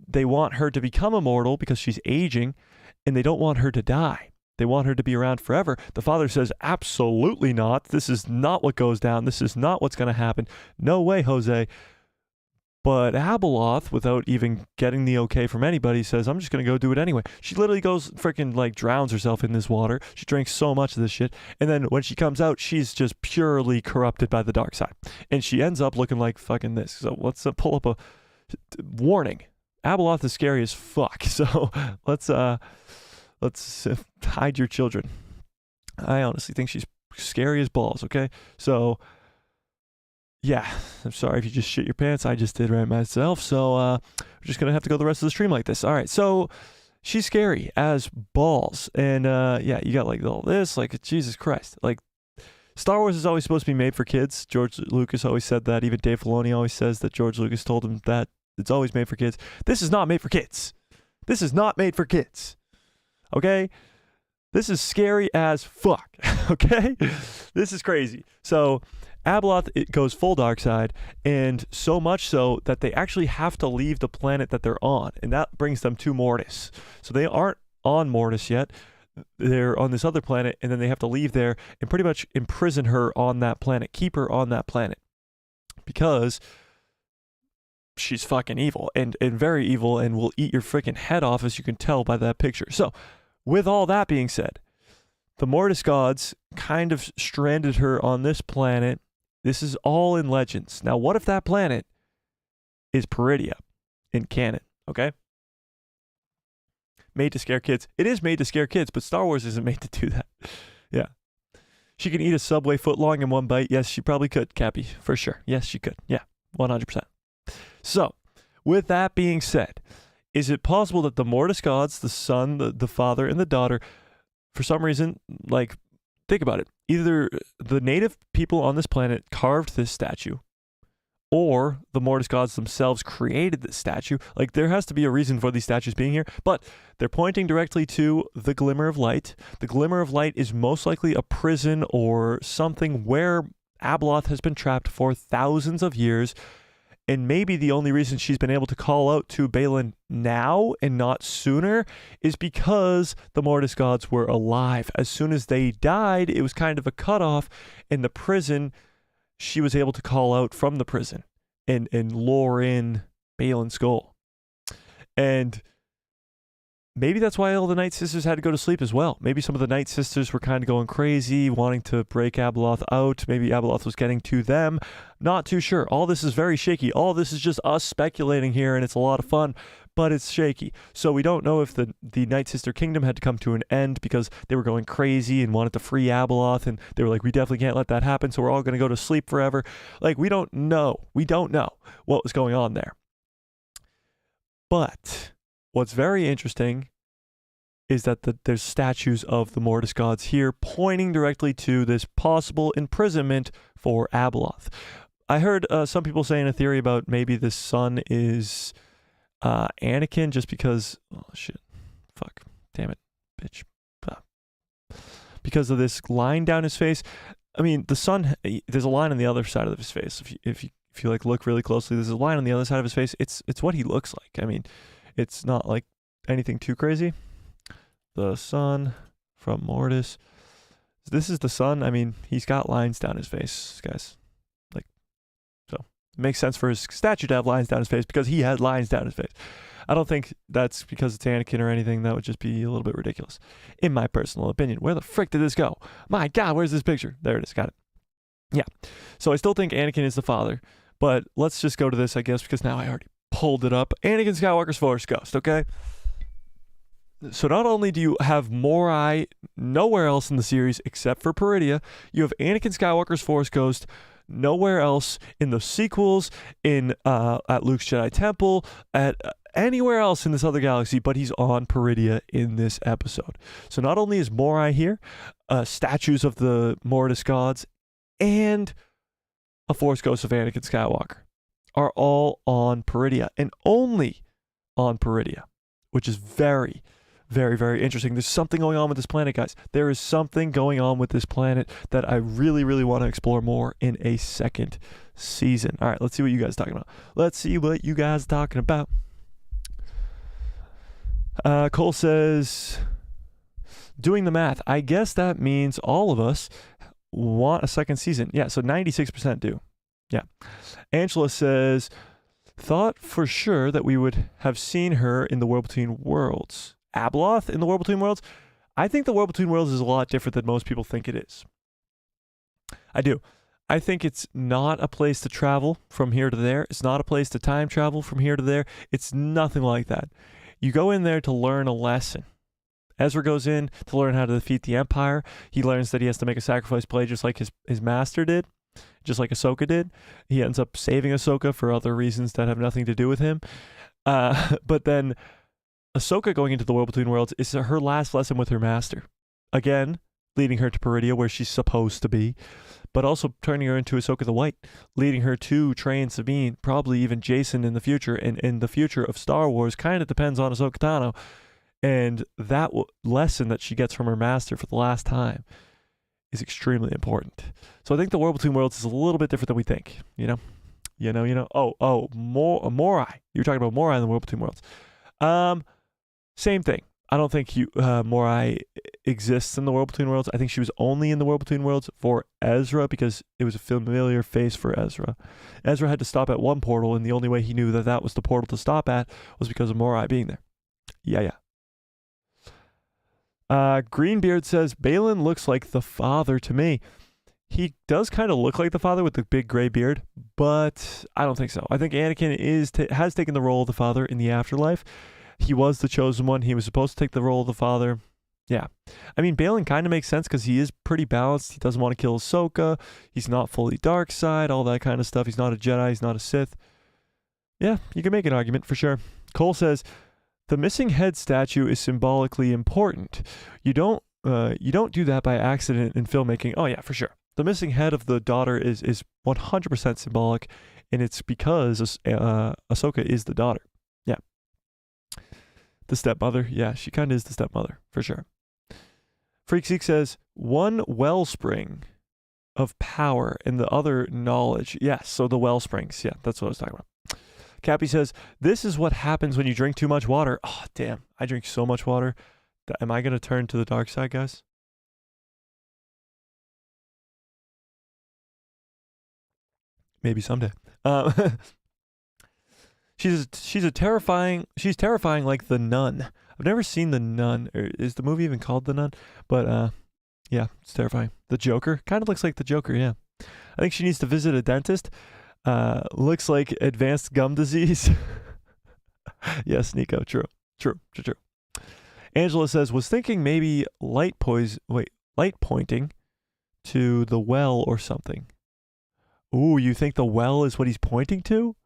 they want her to become immortal because she's aging, and they don't want her to die. They want her to be around forever. The father says, absolutely not. This is not what goes down. This is not what's going to happen. No way, Jose. But Abeloth, without even getting the okay from anybody, says, I'm just going to go do it anyway. She literally goes freaking like drowns herself in this water. She drinks so much of this shit. And then when she comes out, she's just purely corrupted by the dark side. And she ends up looking like fucking this. So let's pull up a warning. Abeloth is scary as fuck. So let's hide your children. I honestly think she's scary as balls, okay? So, yeah, I'm sorry if you just shit your pants. I just did right myself. So, we're just going to have to go the rest of the stream like this. All right, so she's scary as balls. And, yeah, you got like all this, like, Jesus Christ. Like, Star Wars is always supposed to be made for kids. George Lucas always said that. Even Dave Filoni always says that George Lucas told him that it's always made for kids. This is not made for kids. This is not made for kids. Okay? This is scary as fuck. Okay? This is crazy. So, Abeloth, it goes full dark side, and so much so that they actually have to leave the planet that they're on, and that brings them to Mortis. So they aren't on Mortis yet. They're on this other planet, and then they have to leave there and pretty much imprison her on that planet, keep her on that planet, because she's fucking evil, and very evil, and will eat your freaking head off, as you can tell by that picture. So, with all that being said, the Mortis gods kind of stranded her on this planet. This is all in Legends. Now, what if that planet is Peridia in canon, okay? Made to scare kids. It is made to scare kids, but Star Wars isn't made to do that. Yeah. She can eat a Subway footlong in one bite. Yes, she probably could, Cappy, for sure. Yes, she could. Yeah, 100%. So, with that being said, is it possible that the Mortis gods, the son, the father, and the daughter, for some reason, like, think about it. Either the native people on this planet carved this statue, or the Mortis gods themselves created this statue. Like, there has to be a reason for these statues being here, but they're pointing directly to the Glimmer of Light. The Glimmer of Light is most likely a prison or something where Abeloth has been trapped for thousands of years. And maybe the only reason she's been able to call out to Balin now and not sooner is because the Mortis gods were alive. As soon as they died, it was kind of a cutoff. In the prison, she was able to call out from the prison and lure in Balin's goal. And maybe that's why all the Night Sisters had to go to sleep as well. Maybe some of the Night Sisters were kind of going crazy, wanting to break Abeloth out. Maybe Abeloth was getting to them. Not too sure. All this is very shaky. All this is just us speculating here, and it's a lot of fun, but it's shaky. So we don't know if the Night Sister Kingdom had to come to an end because they were going crazy and wanted to free Abeloth, and they were like, we definitely can't let that happen, so we're all going to go to sleep forever. Like, we don't know. We don't know what was going on there. But what's very interesting is that there's statues of the Mortis gods here pointing directly to this possible imprisonment for Abeloth. I heard some people saying a theory about maybe the son is Anakin just because... Oh, shit. Fuck. Damn it. Bitch. Because of this line down his face. I mean, the son... There's a line on the other side of his face. If you like look really closely, there's a line on the other side of his face. It's what he looks like. I mean, it's not like anything too crazy. The son from Mortis. This is the son. I mean, he's got lines down his face, guys. Like, so it makes sense for his statue to have lines down his face because he had lines down his face. I don't think that's because it's Anakin or anything. That would just be a little bit ridiculous, in my personal opinion. Where the frick did this go? My God, where's this picture? There it is. Got it. Yeah. So I still think Anakin is the father, but let's just go to this, I guess, because now I already pulled it up. Anakin Skywalker's Force Ghost, okay? So not only do you have Morai nowhere else in the series except for Peridia, you have Anakin Skywalker's Force Ghost nowhere else in the sequels, at Luke's Jedi Temple, at anywhere else in this other galaxy, but he's on Peridia in this episode. So not only is Morai here, statues of the Mortis gods, and a Force ghost of Anakin Skywalker are all on Peridia, and only on Peridia, which is very, very, very interesting. There's something going on with this planet, guys. There is something going on with this planet that I really, really want to explore more in a second season. All right, let's see what you guys are talking about. Cole says, doing the math, I guess that means all of us want a second season. Yeah, so 96% do. Yeah. Angela says, thought for sure that we would have seen her in the World Between Worlds. Abeloth in the World Between Worlds? I think the World Between Worlds is a lot different than most people think it is. I do. I think it's not a place to travel from here to there. It's not a place to time travel from here to there. It's nothing like that. You go in there to learn a lesson. Ezra goes in to learn how to defeat the Empire. He learns that he has to make a sacrifice play just like his master did, just like Ahsoka did. He ends up saving Ahsoka for other reasons that have nothing to do with him. But then Ahsoka going into the World Between Worlds is her last lesson with her master. Again, leading her to Peridia, where she's supposed to be, but also turning her into Ahsoka the White, leading her to train Sabine, probably even Jason in the future. And in the future of Star Wars kind of depends on Ahsoka Tano. And that lesson that she gets from her master for the last time is extremely important. So I think the World Between Worlds is a little bit different than we think, you know? Morai. You were talking about Morai in the World Between Worlds. Same thing. I don't think Morai exists in the World Between Worlds. I think she was only in the World Between Worlds for Ezra because it was a familiar face for Ezra. Ezra had to stop at one portal, and the only way he knew that that was the portal to stop at was because of Morai being there. Yeah. Greenbeard says, Balin looks like the father to me. He does kind of look like the father with the big gray beard, but I don't think so. I think Anakin has taken the role of the father in the afterlife. He was the chosen one. He was supposed to take the role of the father. Yeah. I mean, Balin kind of makes sense because he is pretty balanced. He doesn't want to kill Ahsoka. He's not fully dark side, all that kind of stuff. He's not a Jedi. He's not a Sith. Yeah, you can make an argument for sure. Cole says, the missing head statue is symbolically important. You don't do that by accident in filmmaking. Oh yeah, for sure. The missing head of the daughter is 100% symbolic, and it's because Ahsoka is the daughter. Yeah. The stepmother. Yeah, she kind of is the stepmother, for sure. Freakseek says, one wellspring of power and the other knowledge. Yes, so the wellsprings. Yeah, that's what I was talking about. Cappy says, this is what happens when you drink too much water. Oh, damn. I drink so much water. Am I going to turn to the dark side, guys? Maybe someday. She's terrifying like The Nun. I've never seen The Nun. Is the movie even called The Nun? But yeah, it's terrifying. The Joker kind of looks like the Joker. Yeah, I think she needs to visit a dentist. Looks like advanced gum disease. Yes, Nico. True. Angela says, was thinking maybe light pointing to the well or something. Ooh, you think the well is what he's pointing to?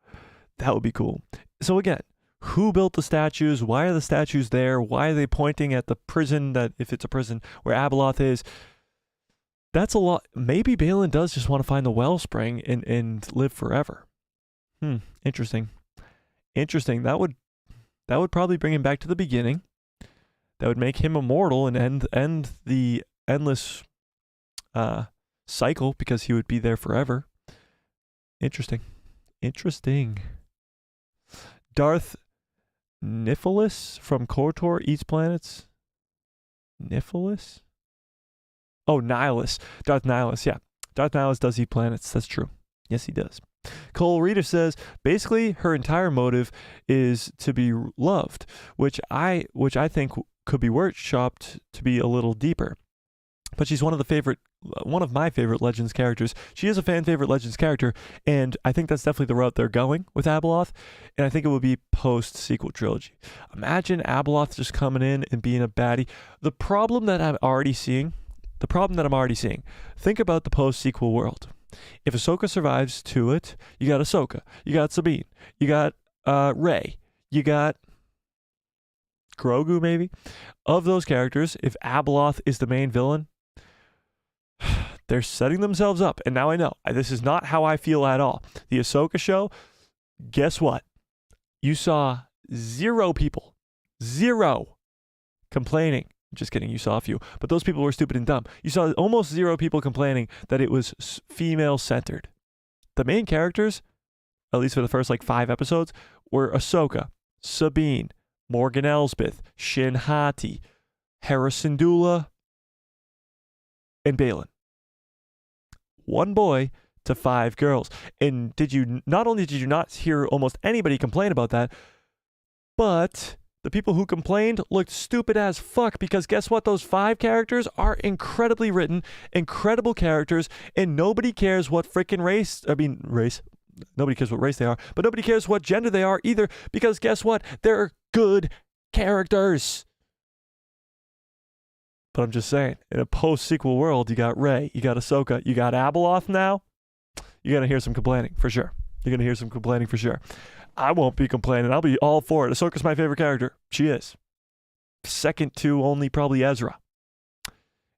That would be cool. So again, who built the statues? Why are the statues there? Why are they pointing at the prison, that if it's a prison, where Abeloth is? That's a lot. Maybe Balin does just want to find the wellspring and live forever. Interesting. That would probably bring him back to the beginning. That would make him immortal and end the endless cycle because he would be there forever. Interesting. Darth Nihilus from KOTOR eats planets. Nihilus? Oh, Nihilus. Darth Nihilus, yeah. Darth Nihilus does eat planets. That's true. Yes, he does. Cole Reader says, basically, her entire motive is to be loved, which I think could be workshopped to be a little deeper. But she's one of my favorite Legends characters. She is a fan favorite Legends character, and I think that's definitely the route they're going with Abeloth, and I think it would be post-sequel trilogy. Imagine Abeloth just coming in and being a baddie. The problem that I'm already seeing, think about the post-sequel world. If Ahsoka survives to it, you got Ahsoka, you got Sabine, you got Rey, You got Grogu, maybe. Of those characters, if Abeloth is the main villain, they're setting themselves up. And now I know, this is not how I feel at all. The Ahsoka show, guess what? You saw 0 people, 0 complaining. Just kidding, you saw a few. But those people were stupid and dumb. You saw almost 0 people complaining that it was female-centered. The main characters, at least for the first 5 episodes, were Ahsoka, Sabine, Morgan Elsbeth, Shin Hati, Hera Syndulla, and Balin. 1 boy to 5 girls. And not only did you not hear almost anybody complain about that, but the people who complained looked stupid as fuck, because guess what? Those 5 characters are incredibly written, incredible characters, and nobody cares what freaking race. Nobody cares what race they are, but nobody cares what gender they are either, because guess what? They're good characters. But I'm just saying, in a post-sequel world, you got Rey, you got Ahsoka, you got Abeloth now, you're going to hear some complaining, for sure. You're going to hear some complaining, for sure. I won't be complaining. I'll be all for it. Ahsoka's my favorite character. She is. Second to only probably Ezra.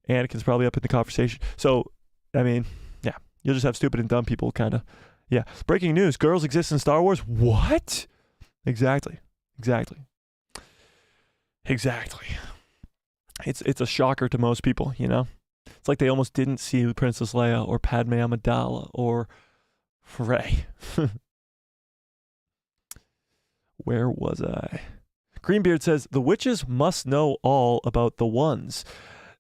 Anakin's probably up in the conversation. So, I mean, yeah. You'll just have stupid and dumb people, kind of. Yeah. Breaking news. Girls exist in Star Wars? What? Exactly. It's a shocker to most people, you know? It's like they almost didn't see Princess Leia or Padme Amidala or Rey. Where was I? Greenbeard says, the witches must know all about the ones.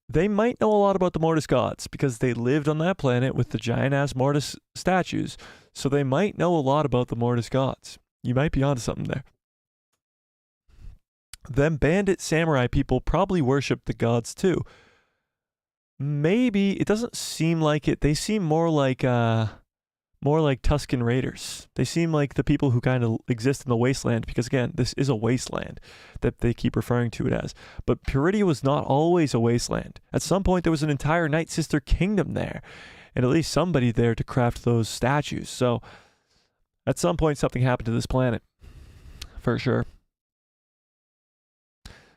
They might know a lot about the Mortis gods because they lived on that planet with the giant-ass Mortis statues, so they might know a lot about the Mortis gods. You might be onto something there. Them bandit samurai people probably worship the gods too. Maybe. It doesn't seem like it. They seem more like Tusken Raiders. They seem like the people who kind of exist in the wasteland, because again, this is a wasteland that they keep referring to it as. But Peridea was not always a wasteland. At some point, there was an entire Night Sister kingdom there, and at least somebody there to craft those statues. So at some point, something happened to this planet, for sure.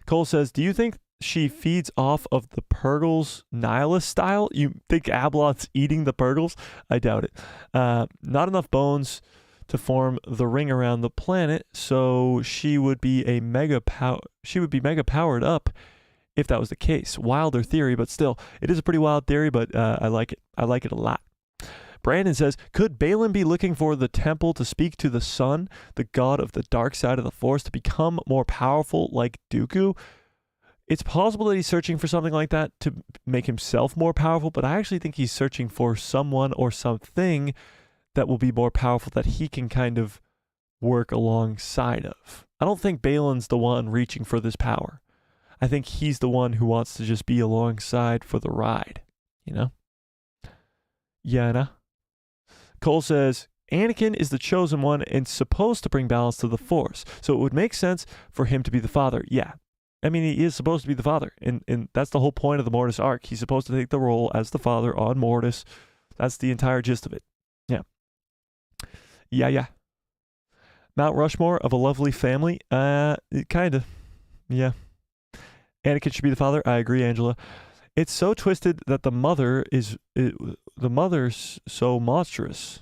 Cole says, do you think she feeds off of the Purgles nihilist style? You think Abeloth's eating the Purgles? I doubt it. Not enough bones to form the ring around the planet, so she would be mega powered up if that was the case. Wilder theory, but still, it is a pretty wild theory, but I like it. I like it a lot. Brandon says, could Balin be looking for the temple to speak to the sun, the god of the dark side of the Force, to become more powerful like Dooku? It's possible that he's searching for something like that to make himself more powerful, but I actually think he's searching for someone or something that will be more powerful that he can kind of work alongside of. I don't think Balin's the one reaching for this power. I think he's the one who wants to just be alongside for the ride, you know? Yana. Cole says, Anakin is the chosen one and supposed to bring balance to the Force, so it would make sense for him to be the father. Yeah. I mean, he is supposed to be the father, and that's the whole point of the Mortis arc. He's supposed to take the role as the father on Mortis. That's the entire gist of it. Yeah. Yeah. Mount Rushmore of a lovely family? Kind of. Yeah. Anakin should be the father? I agree, Angela. It's so twisted that the mother's so monstrous.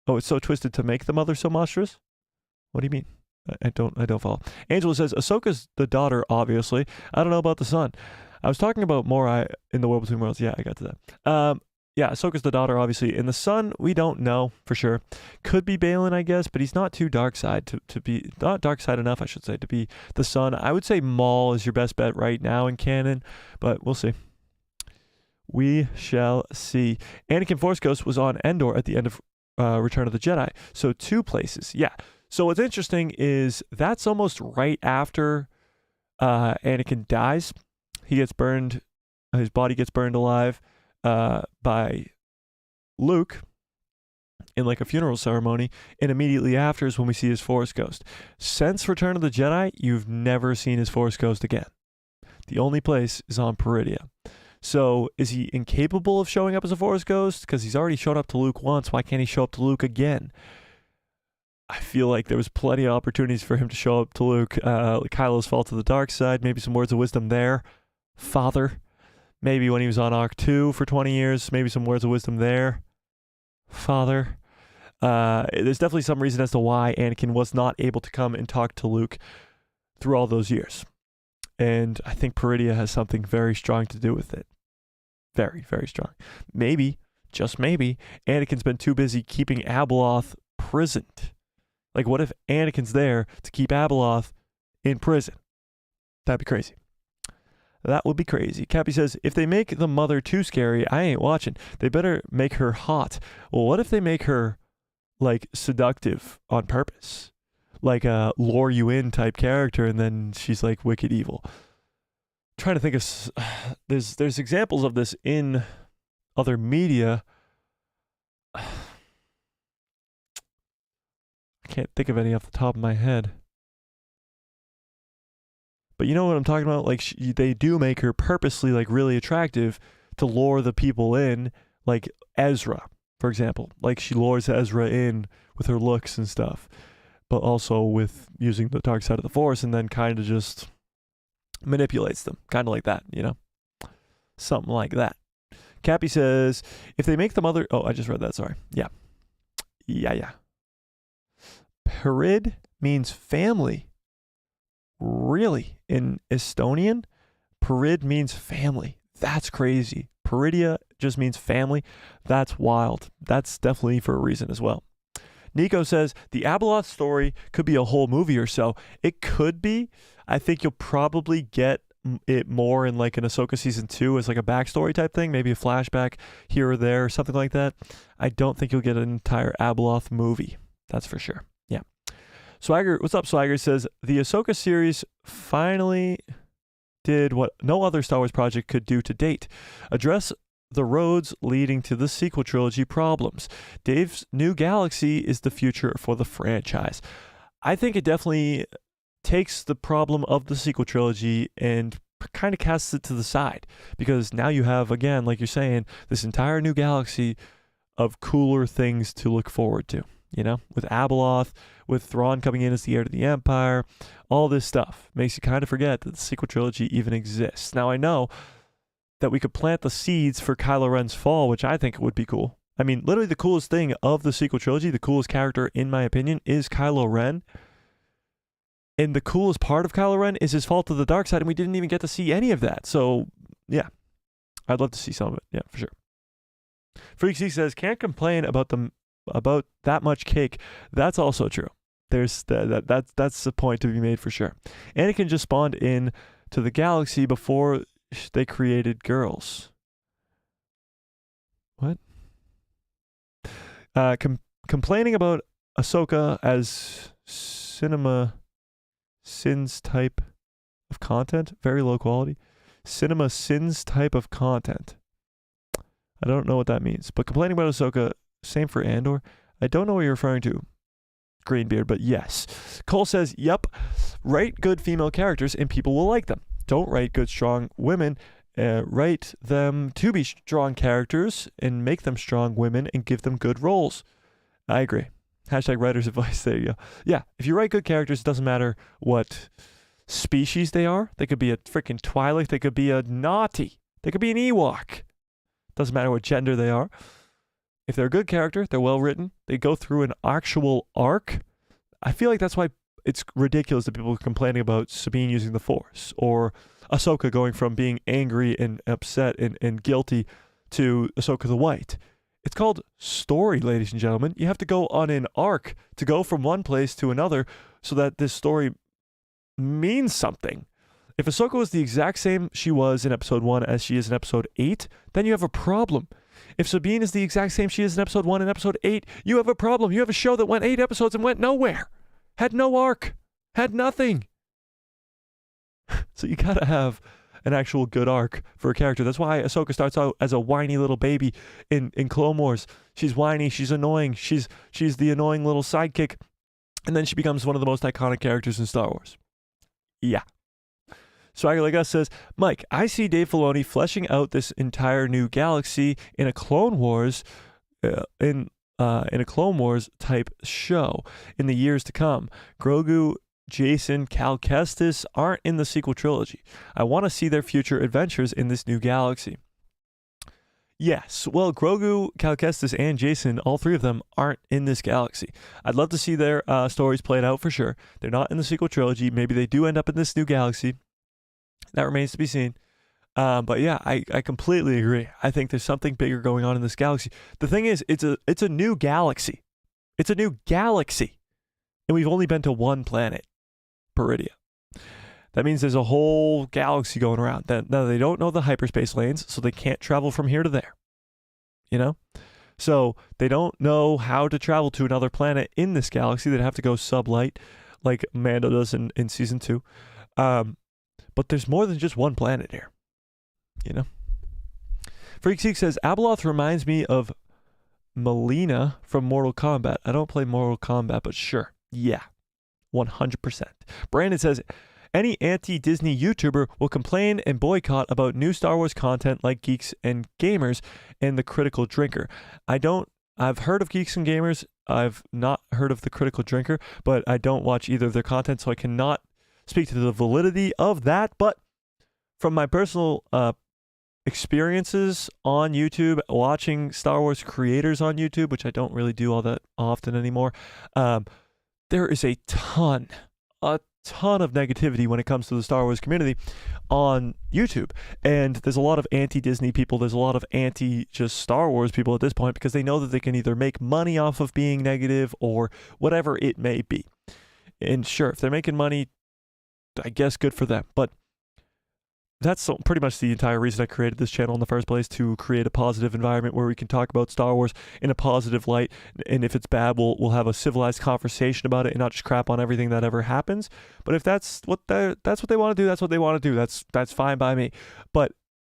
Oh, it's so twisted to make the mother so monstrous? What do you mean? I don't follow. Angela says, Ahsoka's the daughter, obviously. I don't know about the son. I was talking about Morai in the World Between Worlds. Yeah, I got to that. Yeah, Ahsoka's the daughter, obviously. And the son, we don't know for sure. Could be Balin, I guess, but he's not too dark side to be, not dark side enough, I should say, to be the son. I would say Maul is your best bet right now in canon, but we'll see. We shall see. Anakin Force Ghost was on Endor at the end of Return of the Jedi. So 2 places. Yeah. So what's interesting is that's almost right after Anakin dies. He gets burned. His body gets burned alive by Luke in like a funeral ceremony. And immediately after is when we see his Force Ghost. Since Return of the Jedi, you've never seen his Force Ghost again. The only place is on Peridea. So is he incapable of showing up as a Force Ghost? Because he's already shown up to Luke once. Why can't he show up to Luke again? I feel like there was plenty of opportunities for him to show up to Luke. Kylo's fall to the dark side, maybe some words of wisdom there. Father. Maybe when he was on Arc 2 for 20 years, maybe some words of wisdom there. Father. There's definitely some reason as to why Anakin was not able to come and talk to Luke through all those years. And I think Peridia has something very strong to do with it. Very, very strong. Maybe, just maybe, Anakin's been too busy keeping Abeloth prisoned. Like, what if Anakin's there to keep Abeloth in prison? That'd be crazy. That would be crazy. Cappy says, if they make the mother too scary, I ain't watching. They better make her hot. Well, what if they make her, like, seductive on purpose? Like a lure you in type character, and then she's, like, wicked evil. Trying to think of... There's examples of this in other media. I can't think of any off the top of my head. But you know what I'm talking about? Like, they do make her purposely, like, really attractive to lure the people in, like Ezra, for example. Like, she lures Ezra in with her looks and stuff, but also with using the dark side of the Force, and then kind of just manipulates them. Kind of like that, you know? Something like that. Cappy says, if they make the mother... Oh, I just read that, sorry. Yeah. Perid means family. Really? In Estonian, Perid means family. That's crazy. Peridia just means family. That's wild. That's definitely for a reason as well. Nico says, the Abeloth story could be a whole movie or so. It could be. I think you'll probably get it more in like an Ahsoka season 2 as like a backstory type thing, maybe a flashback here or there or something like that. I don't think you'll get an entire Abeloth movie. That's for sure. Yeah. Swagger, what's up, Swagger? Says, the Ahsoka series finally did what no other Star Wars project could do to date. Address the roads leading to the sequel trilogy problems. Dave's New Galaxy is the future for the franchise. I think it definitely takes the problem of the sequel trilogy and kind of casts it to the side, because now you have, again, like you're saying, this entire new galaxy of cooler things to look forward to. You know, with Abeloth, with Thrawn coming in as the heir to the Empire, all this stuff makes you kind of forget that the sequel trilogy even exists. Now, I know that we could plant the seeds for Kylo Ren's fall, which I think would be cool. I mean, literally the coolest thing of the sequel trilogy, the coolest character, in my opinion, is Kylo Ren. And the coolest part of Kylo Ren is his fall to the dark side, and we didn't even get to see any of that. So, yeah, I'd love to see some of it. Yeah, for sure. Freak C says, can't complain about that much cake. That's also true. There's that's the point to be made for sure. Anakin just spawned in to the galaxy before they created girls. What? Complaining about Ahsoka as cinema sins type of content, very low quality. Cinema sins type of content. I don't know what that means, but complaining about Ahsoka, same for Andor. I don't know what you're referring to, Greenbeard, but yes. Cole says, yep, write good female characters and people will like them. Don't write good, strong women. Write them to be strong characters and make them strong women and give them good roles. I agree. Hashtag writer's advice. There you go. Yeah, if you write good characters, it doesn't matter what species they are. They could be a freaking Twi'lek. They could be a Naughty. They could be an Ewok. Doesn't matter what gender they are. If they're a good character, they're well written, they go through an actual arc. I feel like that's why it's ridiculous that people are complaining about Sabine using the Force, or Ahsoka going from being angry and upset and guilty to Ahsoka the White. It's called story, ladies and gentlemen. You have to go on an arc to go from one place to another so that this story means something. If Ahsoka was the exact same she was in episode 1 as she is in episode 8, then you have a problem. If Sabine is the exact same she is in episode 1 and episode 8, you have a problem. You have a show that went 8 episodes and went nowhere. Had no arc. Had nothing. So you gotta have an actual good arc for a character. That's why Ahsoka starts out as a whiny little baby in Clone Wars. She's whiny, she's annoying, she's the annoying little sidekick, and then she becomes one of the most iconic characters in Star Wars. Yeah. Swagger Like Us says, Mike, I see Dave Filoni fleshing out this entire new galaxy in a Clone Wars, in in a Clone Wars type show in the years to come. Grogu, Jason, Cal Kestis aren't in the sequel trilogy. I want to see their future adventures in this new galaxy. Yes, well, Grogu, Cal Kestis, and Jason, all three of them aren't in this galaxy. I'd love to see their stories played out for sure. They're not in the sequel trilogy. Maybe they do end up in this new galaxy. That remains to be seen. But yeah, I completely agree. I think there's something bigger going on in this galaxy. The thing is, it's a new galaxy. It's a new galaxy. And we've only been to one planet, Peridia. That means there's a whole galaxy going around. Now, they don't know the hyperspace lanes, so they can't travel from here to there. You know? So they don't know how to travel to another planet in this galaxy. They'd have to go sublight, like Mando does in Season 2. But there's more than just one planet here. You know? Freakseek says, Abeloth reminds me of Melina from Mortal Kombat. I don't play Mortal Kombat, but sure. Yeah. 100%. Brandon says, any anti-Disney YouTuber will complain and boycott about new Star Wars content like Geeks and Gamers and The Critical Drinker. I've heard of Geeks and Gamers. I've not heard of The Critical Drinker, but I don't watch either of their content, so I cannot speak to the validity of that. But from my personal experiences on YouTube, watching Star Wars creators on YouTube, which I don't really do all that often anymore, there is a ton of negativity when it comes to the Star Wars community on YouTube. And there's a lot of anti-Disney people. There's a lot of anti-just Star Wars people at this point because they know that they can either make money off of being negative or whatever it may be. And sure, if they're making money, I guess good for them. But that's pretty much the entire reason I created this channel in the first place, to create a positive environment where we can talk about Star Wars in a positive light. And if it's bad, we'll have a civilized conversation about it and not just crap on everything that ever happens. But if that's what they want to do, that's what they want to do. That's fine by me. But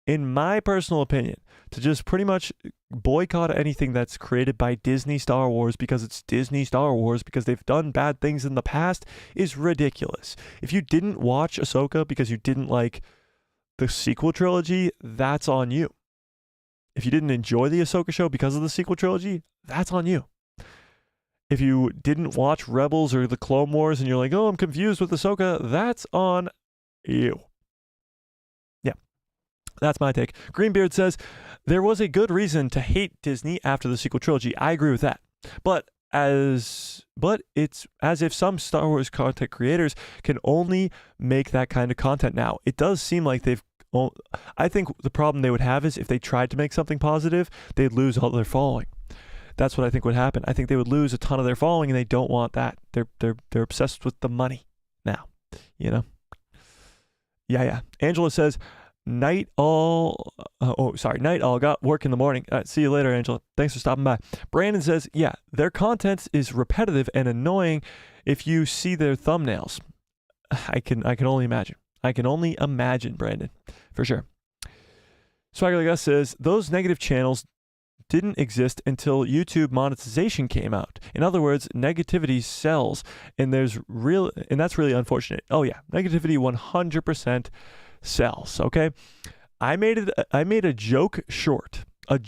in my personal opinion, to just pretty much boycott anything that's created by Disney Star Wars because it's Disney Star Wars because they've done bad things in the past is ridiculous. If you didn't watch Ahsoka because you didn't like the sequel trilogy, that's on you. If you didn't enjoy the Ahsoka show because of the sequel trilogy, that's on you. If you didn't watch Rebels or the Clone Wars and you're like, oh, I'm confused with Ahsoka, that's on you. Yeah, that's my take. Greenbeard says, there was a good reason to hate Disney after the sequel trilogy. I agree with that. But it's as if some Star Wars content creators can only make that kind of content now. It does seem like I think the problem they would have is if they tried to make something positive, they'd lose all their following. That's what I think would happen. I think they would lose a ton of their following, and they don't want that. They're obsessed with the money now, you know? Yeah. Angela says, Night Owl got work in the morning. See you later, Angela. Thanks for stopping by. Brandon says, yeah, their content is repetitive and annoying if you see their thumbnails. I can only imagine. I can only imagine, Brandon, for sure. Swagger Like Us says, those negative channels didn't exist until YouTube monetization came out. In other words, negativity sells, and that's really unfortunate. Oh yeah, negativity 100% sells. Okay, I made a joke short. Let's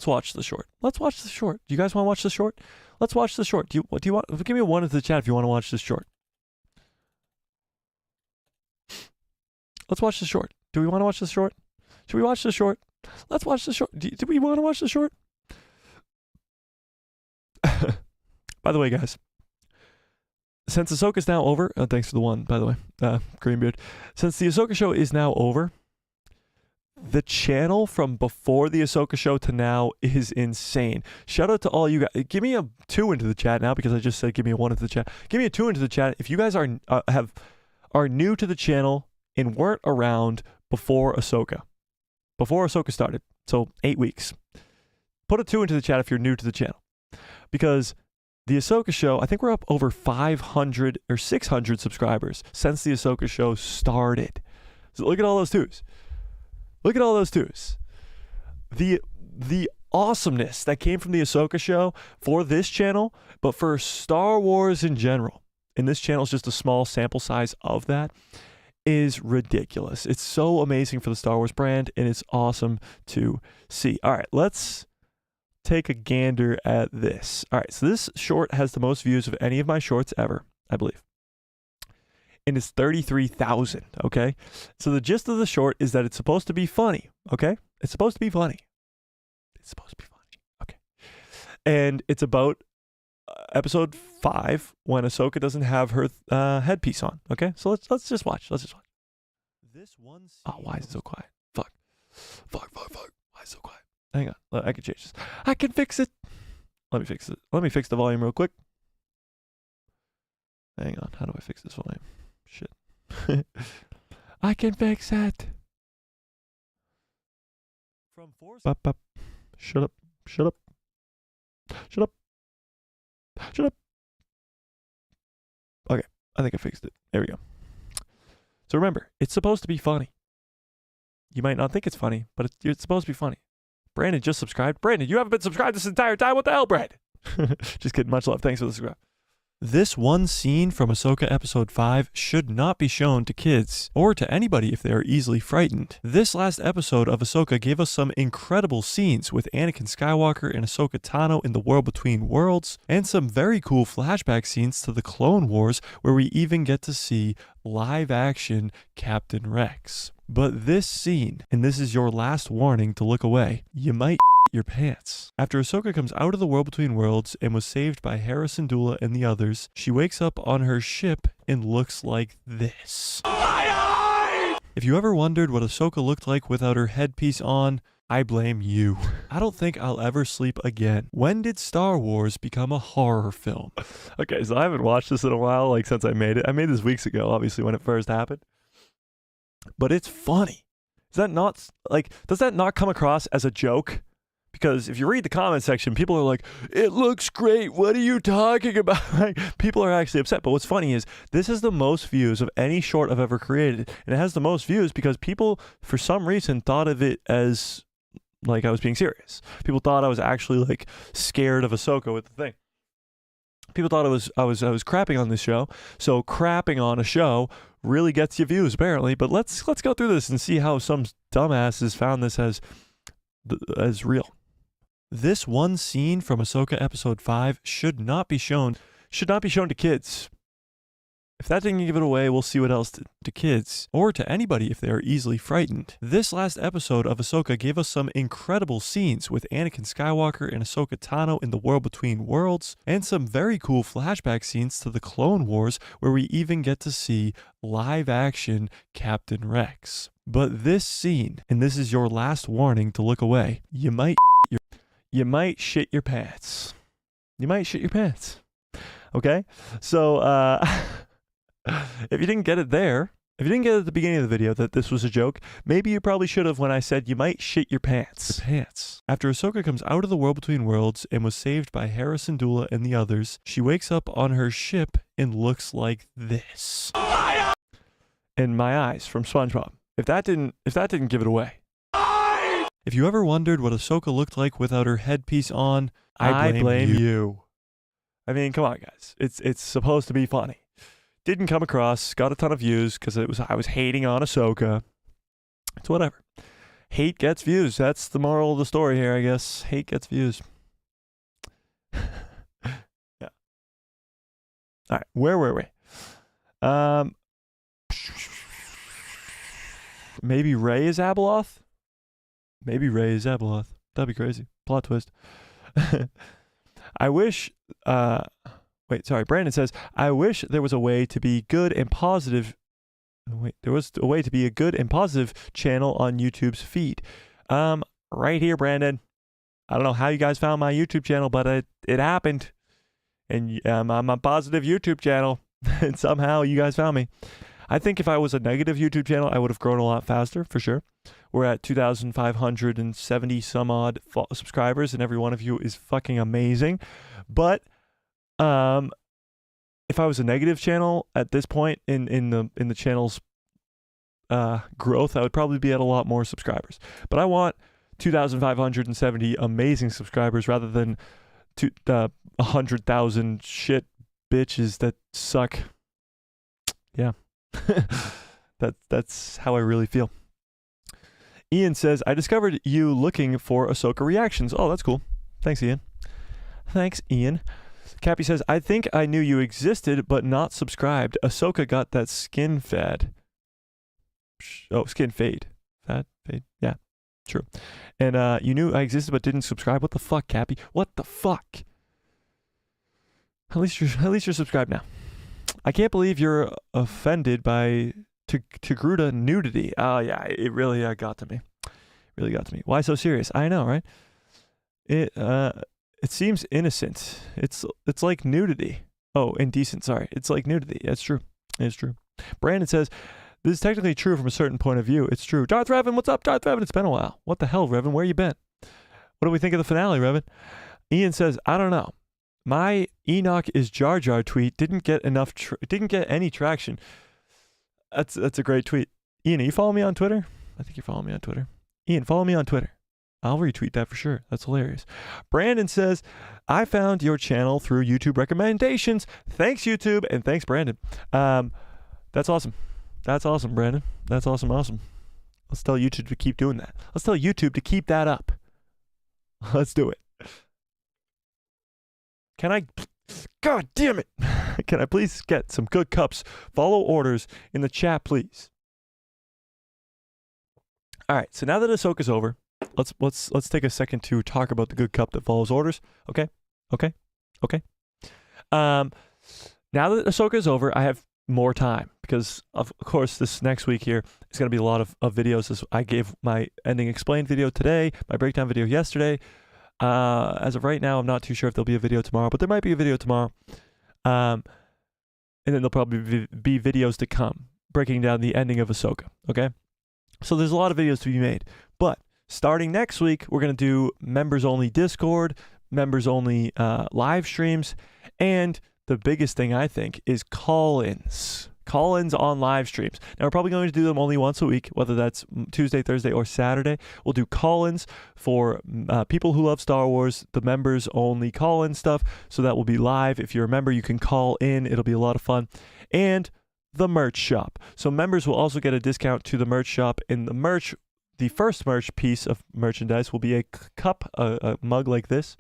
watch the short. Do you guys want to watch the short? Let's watch the short. Do you want? Give me a 1 into the chat if you want to watch this short. Let's watch the short. Do we want to watch the short? Should we watch the short? Let's watch the short. Do we want to watch the short? By the way, guys, since Ahsoka's now over, thanks for the 1, by the way, Greenbeard. Since the Ahsoka show is now over, the channel from before the Ahsoka show to now is insane. Shout out to all you guys. Give me a 2 into the chat now because I just said give me a 1 into the chat. Give me a 2 into the chat if you guys are new to the channel and weren't around before Ahsoka started. So 8 weeks. Put a 2 into the chat if you're new to the channel, because the Ahsoka show, I think we're up over 500 or 600 subscribers since the Ahsoka show started. So look at all those 2s. Look at all those 2s. The awesomeness that came from the Ahsoka show for this channel, but for Star Wars in general, and this channel is just a small sample size of that, is ridiculous. It's so amazing for the Star Wars brand, and it's awesome to see. All right, let's take a gander at this. All right, so this short has the most views of any of my shorts ever, I believe. And it's 33,000, okay? So the gist of the short is that it's supposed to be funny, okay? It's supposed to be funny. It's supposed to be funny, okay? And it's about episode 5 when Ahsoka doesn't have her headpiece on, okay? So let's just watch. Let's just watch. This one. Oh, why is it so quiet? Fuck. Why is it so quiet? Hang on. I can change this. I can fix it. Let me fix it. Let me fix the volume real quick. Hang on. How do I fix this volume? Shit. I can fix it. From Force. Up. Shut up. Shut up. Shut up. Shut up. Okay. I think I fixed it. There we go. So remember, it's supposed to be funny. You might not think it's funny, but it's supposed to be funny. Brandon just subscribed. Brandon, you haven't been subscribed this entire time. What the hell, Brad? Just kidding. Much love. Thanks for the subscribe. This one scene from Ahsoka episode 5 should not be shown to kids or to anybody if they are easily frightened. This last episode of Ahsoka gave us some incredible scenes with Anakin Skywalker and Ahsoka Tano in the World Between Worlds, and some very cool flashback scenes to the Clone Wars where we even get to see live action Captain Rex. But this scene, and this is your last warning to look away, you might your pants. After Ahsoka comes out of the World Between Worlds and was saved by Hera Syndulla and the others, she wakes up on her ship and looks like this. If you ever wondered what Ahsoka looked like without her headpiece on, I blame you. I don't think I'll ever sleep again. When did Star Wars become a horror film? Okay, so I haven't watched this in a while, like since I made it. I made this weeks ago, obviously, when it first happened. But it's funny. Is that not, like, does that not come across as a joke? Because if you read the comment section, people are like, it looks great. What are you talking about? Like, people are actually upset. But what's funny is this is the most views of any short I've ever created. And it has the most views because people, for some reason, thought of it as like I was being serious. People thought I was actually like scared of Ahsoka with the thing. People thought I was crapping on this show. So crapping on a show really gets you views apparently. But let's go through this and see how some dumbasses found this as real. This one scene from Ahsoka episode 5 should not be shown to kids. If that didn't give it away, we'll see what else to kids or to anybody if they are easily frightened. This last episode of Ahsoka gave us some incredible scenes with Anakin Skywalker and Ahsoka Tano in the World Between Worlds, and some very cool flashback scenes to the Clone Wars where we even get to see live action Captain Rex. But this scene, and this is your last warning to look away, you might shit your pants. You might shit your pants. Okay? So, if you didn't get it there, if you didn't get it at the beginning of the video that this was a joke, maybe you probably should have when I said you might shit your pants. After Ahsoka comes out of the World Between Worlds and was saved by Hera Syndulla and the others, she wakes up on her ship and looks like this. And my eyes from SpongeBob. If that didn't give it away. If you ever wondered what Ahsoka looked like without her headpiece on, I blame you. I mean, come on, guys. It's supposed to be funny. Didn't come across, got a ton of views because I was hating on Ahsoka. It's whatever. Hate gets views. That's the moral of the story here, I guess. Hate gets views. Yeah. All right, where were we? Maybe Rey is Abeloth? Maybe Rey is Abeloth. That'd be crazy. Plot twist. I wish, Brandon says, I wish there was a way to be good and positive. There was a way to be a good and positive channel on YouTube's feed. Right here, Brandon. I don't know how you guys found my YouTube channel, but it happened. And I'm a positive YouTube channel. And somehow you guys found me. I think if I was a negative YouTube channel, I would have grown a lot faster, for sure. We're at 2,570 some odd subscribers, and every one of you is fucking amazing. But if I was a negative channel at this point in the channel's growth, I would probably be at a lot more subscribers. But I want 2,570 amazing subscribers rather than 100,000 shit bitches that suck. Yeah. That's how I really feel. Ian says, I discovered you looking for Ahsoka reactions. Oh, that's cool. Thanks, Ian. Thanks, Ian. Cappy says, I think I knew you existed, but not subscribed. Ahsoka got that skin fad. Oh, skin fade. Fad? Fade? Yeah, true. And you knew I existed, but didn't subscribe? What the fuck, Cappy? What the fuck? At least you're subscribed now. I can't believe you're offended by Togruta nudity. Oh, yeah, it really got to me. Really got to me. Why so serious? I know, right? It seems innocent. It's like nudity. Oh, indecent. Sorry. It's like nudity. That's true. It's true. Brandon says, this is technically true from a certain point of view. It's true. Darth Revan, what's up, Darth Revan? It's been a while. What the hell, Revan? Where you been? What do we think of the finale, Revan? Ian says, I don't know. My Enoch is Jar Jar tweet didn't get any traction. That's a great tweet. Ian, are you following me on Twitter? I think you're following me on Twitter. Ian, follow me on Twitter. I'll retweet that for sure. That's hilarious. Brandon says, I found your channel through YouTube recommendations. Thanks, YouTube, and thanks, Brandon. That's awesome. That's awesome, Brandon. That's awesome. Let's tell YouTube to keep doing that. Let's tell YouTube to keep that up. Let's do it. God damn it. Can I please get some good cups? Follow orders in the chat, please. All right, so now that Ahsoka's over, let's take a second to talk about the good cup that follows orders. Okay. Now that Ahsoka's over, I have more time because of course this next week here is going to be a lot of videos. I gave my ending explained video today, my breakdown video yesterday. As of right now, I'm not too sure if there'll be a video tomorrow, but there might be a video tomorrow. And then there'll probably be videos to come breaking down the ending of Ahsoka. Okay. So there's a lot of videos to be made, but starting next week, we're going to do members only Discord, members only live streams, and the biggest thing I think is call-ins. Call-ins on live streams. Now we're probably going to do them only once a week, whether that's Tuesday, Thursday, or Saturday. We'll do call-ins for people who love Star Wars, the members only call-in stuff. So that will be live. If you're a member, you can call in. It'll be a lot of fun. And the merch shop. So members will also get a discount to the merch shop. In the merch, the first merch piece of merchandise will be a cup, a mug like this.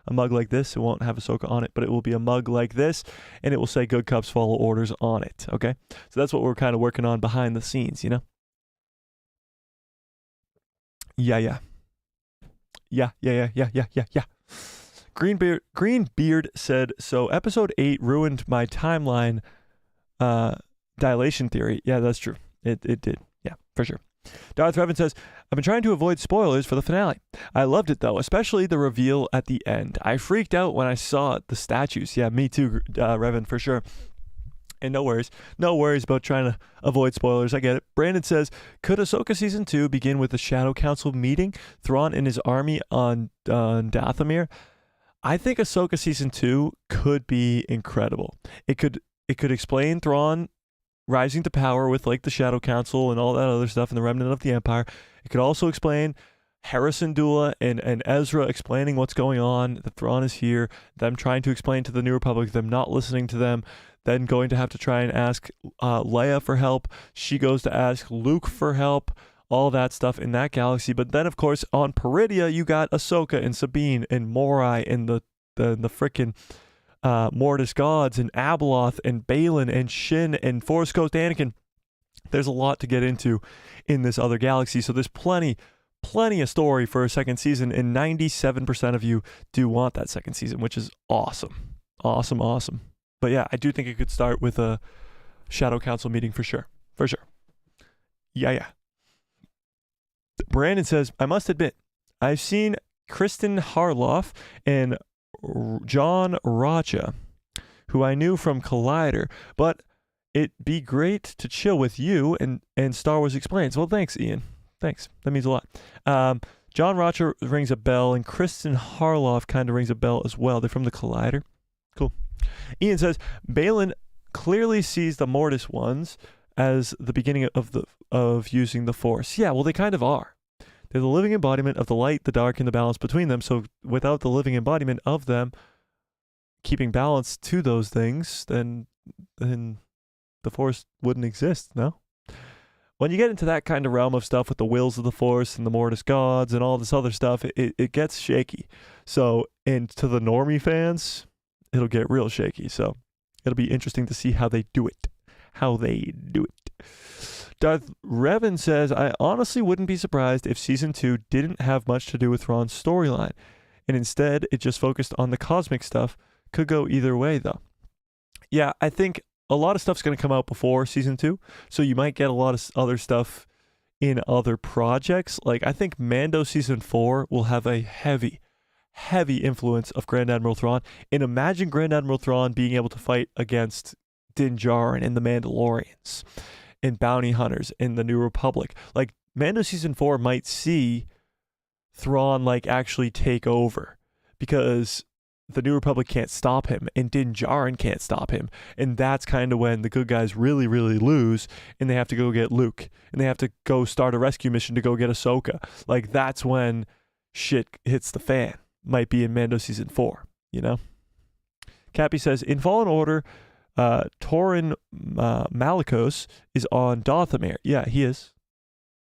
A mug like this. It won't have Ahsoka on it, but it will be a mug like this, and it will say Good Cups Follow Orders on it, okay? So that's what we're kind of working on behind the scenes, you know? Yeah. Greenbeard said, so episode 8 ruined my timeline dilation theory. Yeah, that's true. It did. Yeah, for sure. Darth Revan says, I've been trying to avoid spoilers for the finale. I loved it, though, especially the reveal at the end. I freaked out when I saw the statues. Yeah, me too, Revan, for sure. And no worries. No worries about trying to avoid spoilers. I get it. Brandon says, could Ahsoka Season 2 begin with the Shadow Council meeting Thrawn and his army on Dathomir? I think Ahsoka Season 2 could be incredible. It could explain Thrawn rising to power with like the Shadow Council and all that other stuff and the remnant of the Empire. It could also explain Harrison Dula and Ezra explaining what's going on, that Thrawn is here, them trying to explain to the New Republic, them not listening to them, then going to have to try and ask Leia for help. She goes to ask Luke for help, all that stuff in that galaxy. But then, of course, on Peridia, you got Ahsoka and Sabine and Morai and the frickin' Mortis Gods and Abeloth and Balin and Shin and Force Ghost Anakin. There's a lot to get into in this other galaxy, so there's plenty of story for a second season, and 97% of you do want that second season, which is awesome. But yeah, I do think it could start with a Shadow Council meeting for sure. Yeah. Brandon says, I must admit, I've seen Kristen Harloff and John Racha, who I knew from Collider, but it'd be great to chill with you and Star Wars Explains. Well, thanks, Ian. Thanks. That means a lot. John Racha rings a bell, and Kristen Harloff kind of rings a bell as well. They're from the Collider. Cool. Ian says, Balin clearly sees the Mortis ones as the beginning of using the Force. Yeah, well, they kind of are. They're the living embodiment of the light, the dark, and the balance between them. So without the living embodiment of them keeping balance to those things, then the Force wouldn't exist, no? when you get into that kind of realm of stuff with the wills of the Force and the Mortis gods and all this other stuff, it gets shaky. So, and to the normie fans, it'll get real shaky. So it'll be interesting to see how they do it. Darth Revan says, I honestly wouldn't be surprised if Season 2 didn't have much to do with Thrawn's storyline, and instead it just focused on the cosmic stuff. Could go either way, though. Yeah, I think a lot of stuff's going to come out before Season 2, so you might get a lot of other stuff in other projects. Like, I think Mando Season 4 will have a heavy influence of Grand Admiral Thrawn, and imagine Grand Admiral Thrawn being able to fight against Din Djarin and the Mandalorians and bounty hunters in the New Republic. Like, Mando Season 4 might see Thrawn, like, actually take over, because the New Republic can't stop him, and Din Djarin can't stop him, and that's kind of when the good guys really, really lose, and they have to go get Luke, and they have to go start a rescue mission to go get Ahsoka. Like, that's when shit hits the fan. Might be in Mando Season 4, you know? Cappy says, in Fallen Order, Torin Malicos is on Dathomir. Yeah, he is.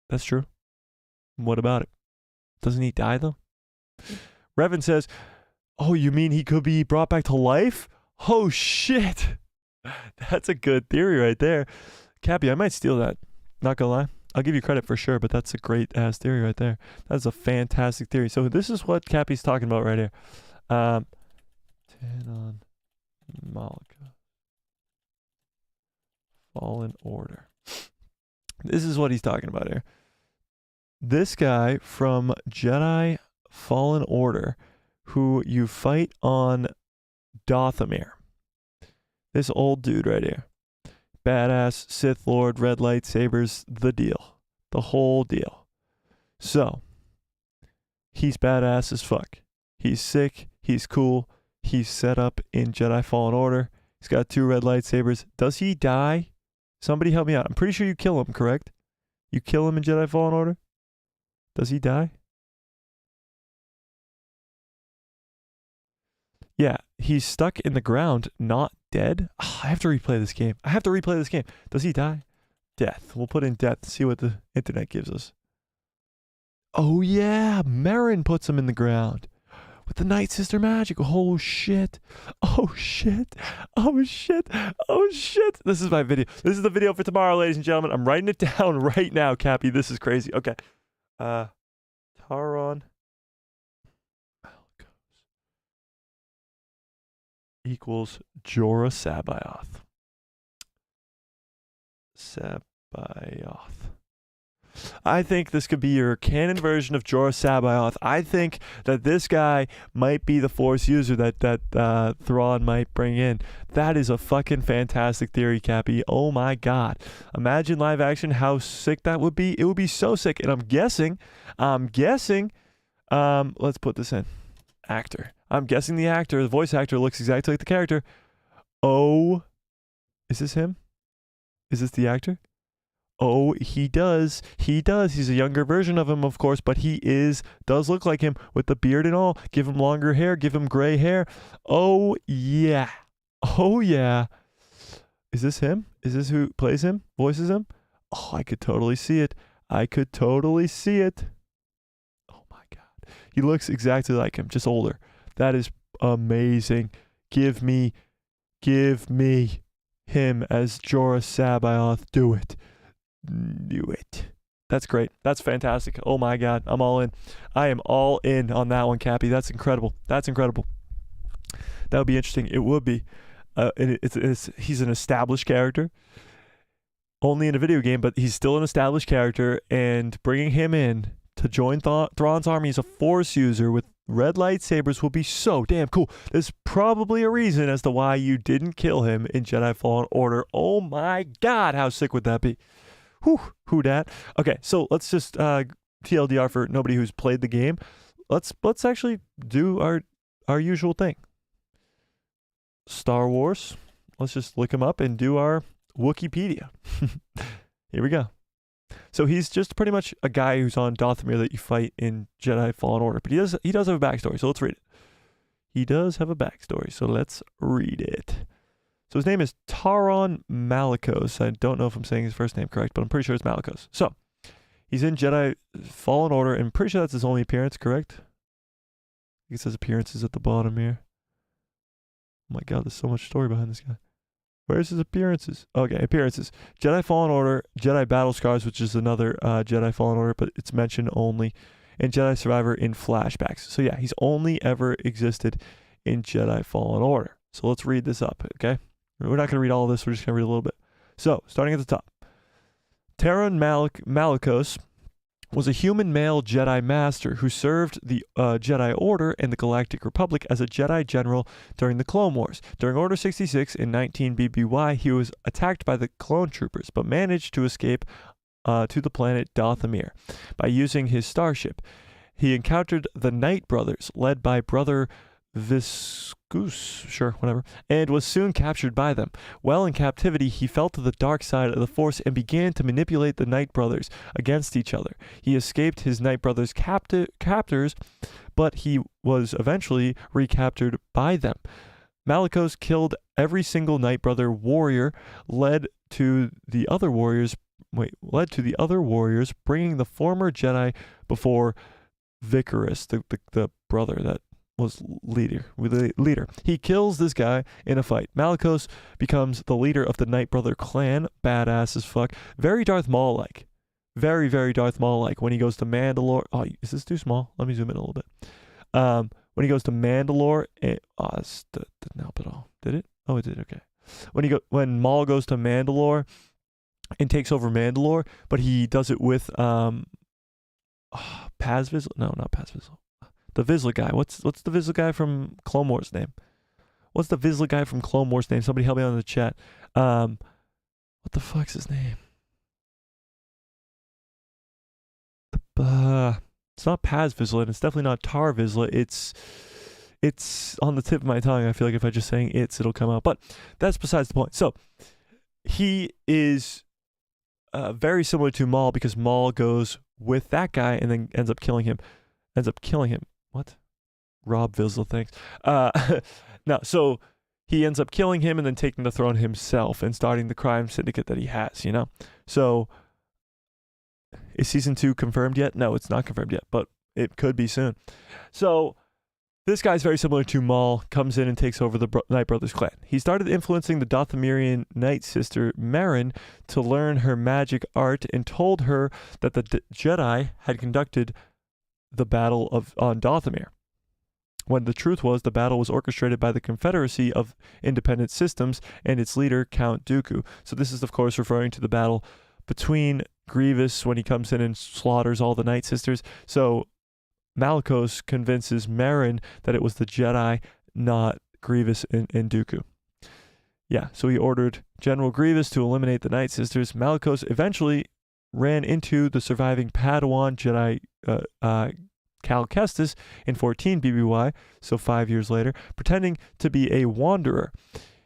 That's true. What about it? Doesn't he die, though? Revan says, oh, you mean he could be brought back to life? Oh, shit. That's a good theory right there. Cappy, I might steal that. Not gonna lie. I'll give you credit for sure, but that's a great-ass theory right there. That's a fantastic theory. So this is what Cappy's talking about right here. 10 on Malika. Fallen Order. This is what he's talking about here. This guy from Jedi Fallen Order, who you fight on Dathomir. This old dude right here. Badass, Sith Lord, red lightsabers, the deal. The whole deal. So, he's badass as fuck. He's sick, he's cool, he's set up in Jedi Fallen Order. He's got 2 red lightsabers. Does he die? Somebody help me out. I'm pretty sure you kill him, correct? You kill him in Jedi Fallen Order? Does he die? Yeah, he's stuck in the ground, not dead. Oh, I have to replay this game. Does he die? Death. We'll put in death, see what the internet gives us. Oh yeah, Merrin puts him in the ground with the Night Sister magic. Oh shit. Oh shit. Oh shit. Oh shit. This is my video. This is the video for tomorrow, ladies and gentlemen. I'm writing it down right now, Cappy. This is crazy. Okay. Taron equals Jorah Sabaoth. I think this could be your canon version of Jorah Sabaoth. I think that this guy might be the Force user that Thrawn might bring in. That is a fucking fantastic theory, Cappy. Oh my god. Imagine live action, how sick that would be. It would be so sick. And I'm guessing, let's put this in. Actor. I'm guessing the voice actor looks exactly like the character. Oh, is this him? Is this the actor? Oh, he does. He does. He's a younger version of him, of course, but he does look like him with the beard and all. Give him longer hair. Give him gray hair. Oh, yeah. Oh, yeah. Is this him? Is this who plays him? Voices him? Oh, I could totally see it. Oh, my God. He looks exactly like him, just older. That is amazing. Give me him as Jorah Sabaoth. Do it. That's great. That's fantastic. Oh my god, I'm all in. I am all in on that one, Cappy. That's incredible. That would be interesting. It would be. He's an established character, only in a video game, but he's still an established character, and bringing him in to join Thrawn's army as a Force user with red lightsabers will be so damn cool. There's probably a reason as to why you didn't kill him in Jedi Fallen Order. Oh my god, how sick would that be? Who dat? Okay, so let's just TLDR for nobody who's played the game. Let's actually do our usual thing. Star Wars. Let's just look him up and do our Wikipedia. Here we go. So he's just pretty much a guy who's on Dathomir that you fight in Jedi Fallen Order. But he does have a backstory, so let's read it. He does have a backstory, so let's read it. So his name is Taron Malicos. I don't know if I'm saying his first name correct, but I'm pretty sure it's Malicos. So he's in Jedi Fallen Order, and I'm pretty sure that's his only appearance, correct? It says appearances at the bottom here. Oh my god, there's so much story behind this guy. Where's his appearances? Okay, appearances. Jedi Fallen Order, Jedi Battle Scars, which is another Jedi Fallen Order, but it's mentioned only, and Jedi Survivor in flashbacks. So yeah, he's only ever existed in Jedi Fallen Order. So let's read this up, okay? We're not going to read all of this, we're just going to read a little bit. So, starting at the top. Taron Malicos was a human male Jedi Master who served the Jedi Order and the Galactic Republic as a Jedi General during the Clone Wars. During Order 66 in 19 BBY, he was attacked by the Clone Troopers, but managed to escape to the planet Dathomir by using his starship. He encountered the Night Brothers, led by Brother Viscus, sure, whatever, and was soon captured by them. While in captivity, he fell to the dark side of the Force and began to manipulate the Night Brothers against each other. He escaped his Night Brothers' captors, but he was eventually recaptured by them. Malicos killed every single Night Brother warrior, led to the other warriors, bringing the former Jedi before Vicarus, the brother that was leader. He kills this guy in a fight. Malicos becomes the leader of the Night Brother clan. Badass as fuck. Very Darth Maul-like. Very, very Darth Maul-like. When he goes to Mandalore. Oh, is this too small? Let me zoom in a little bit. When he goes to Mandalore. Didn't help at all. Did it? Oh, it did. Okay. When Maul goes to Mandalore and takes over Mandalore, but he does it with Paz Vizsla. No, not Paz Vizsla. The Vizsla guy. What's the Vizsla guy from Clone Wars name? What's the Vizsla guy from Clone Wars name? Somebody help me out in the chat. What the fuck's his name? It's not Paz Vizsla, and it's definitely not Tar Vizsla. It's on the tip of my tongue. I feel like if I just saying it'll come out. But that's besides the point. So he is very similar to Maul because Maul goes with that guy and then ends up killing him. What? Rob Vizsla, thanks. No, so he ends up killing him and then taking the throne himself and starting the crime syndicate that he has, you know? So, is season 2 confirmed yet? No, it's not confirmed yet, but it could be soon. So, this guy's very similar to Maul, comes in and takes over the Night Brothers clan. He started influencing the Dathomirian Night Sister Merrin to learn her magic art and told her that the Jedi had conducted the battle on Dathomir, when the truth was the battle was orchestrated by the Confederacy of Independent Systems and its leader, Count Dooku. So this is, of course, referring to the battle between Grievous when he comes in and slaughters all the Night Sisters. So Malicos convinces Merrin that it was the Jedi, not Grievous and Dooku. Yeah, so he ordered General Grievous to eliminate the Night Sisters. Malicos eventually ran into the surviving Padawan Jedi Cal Kestis in 14 BBY, so 5 years later, pretending to be a wanderer.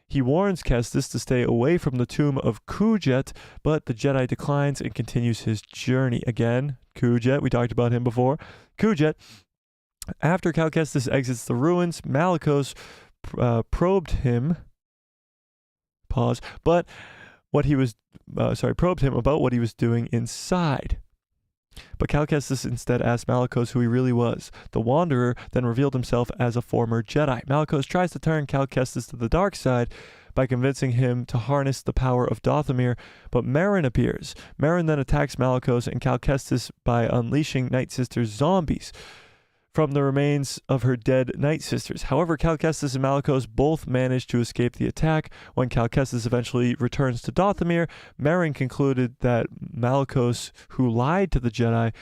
He warns Kestis to stay away from the tomb of Kujet, but the Jedi declines and continues his journey. Again, Kujet, we talked about him before. Kujet, after Cal Kestis exits the ruins, Malicos probed him. Pause. But probed him about what he was doing inside. But Cal Kestis instead asked Malicos who he really was. The Wanderer then revealed himself as a former Jedi. Malicos tries to turn Cal Kestis to the dark side by convincing him to harness the power of Dathomir, but Merrin appears. Merrin then attacks Malicos and Cal Kestis by unleashing Night Sisters zombies from the remains of her dead Night Sisters. However, Cal Kestis and Malicos both manage to escape the attack. When Cal Kestis eventually returns to Dathomir, Merrin concluded that Malicos, who lied to the Jedi,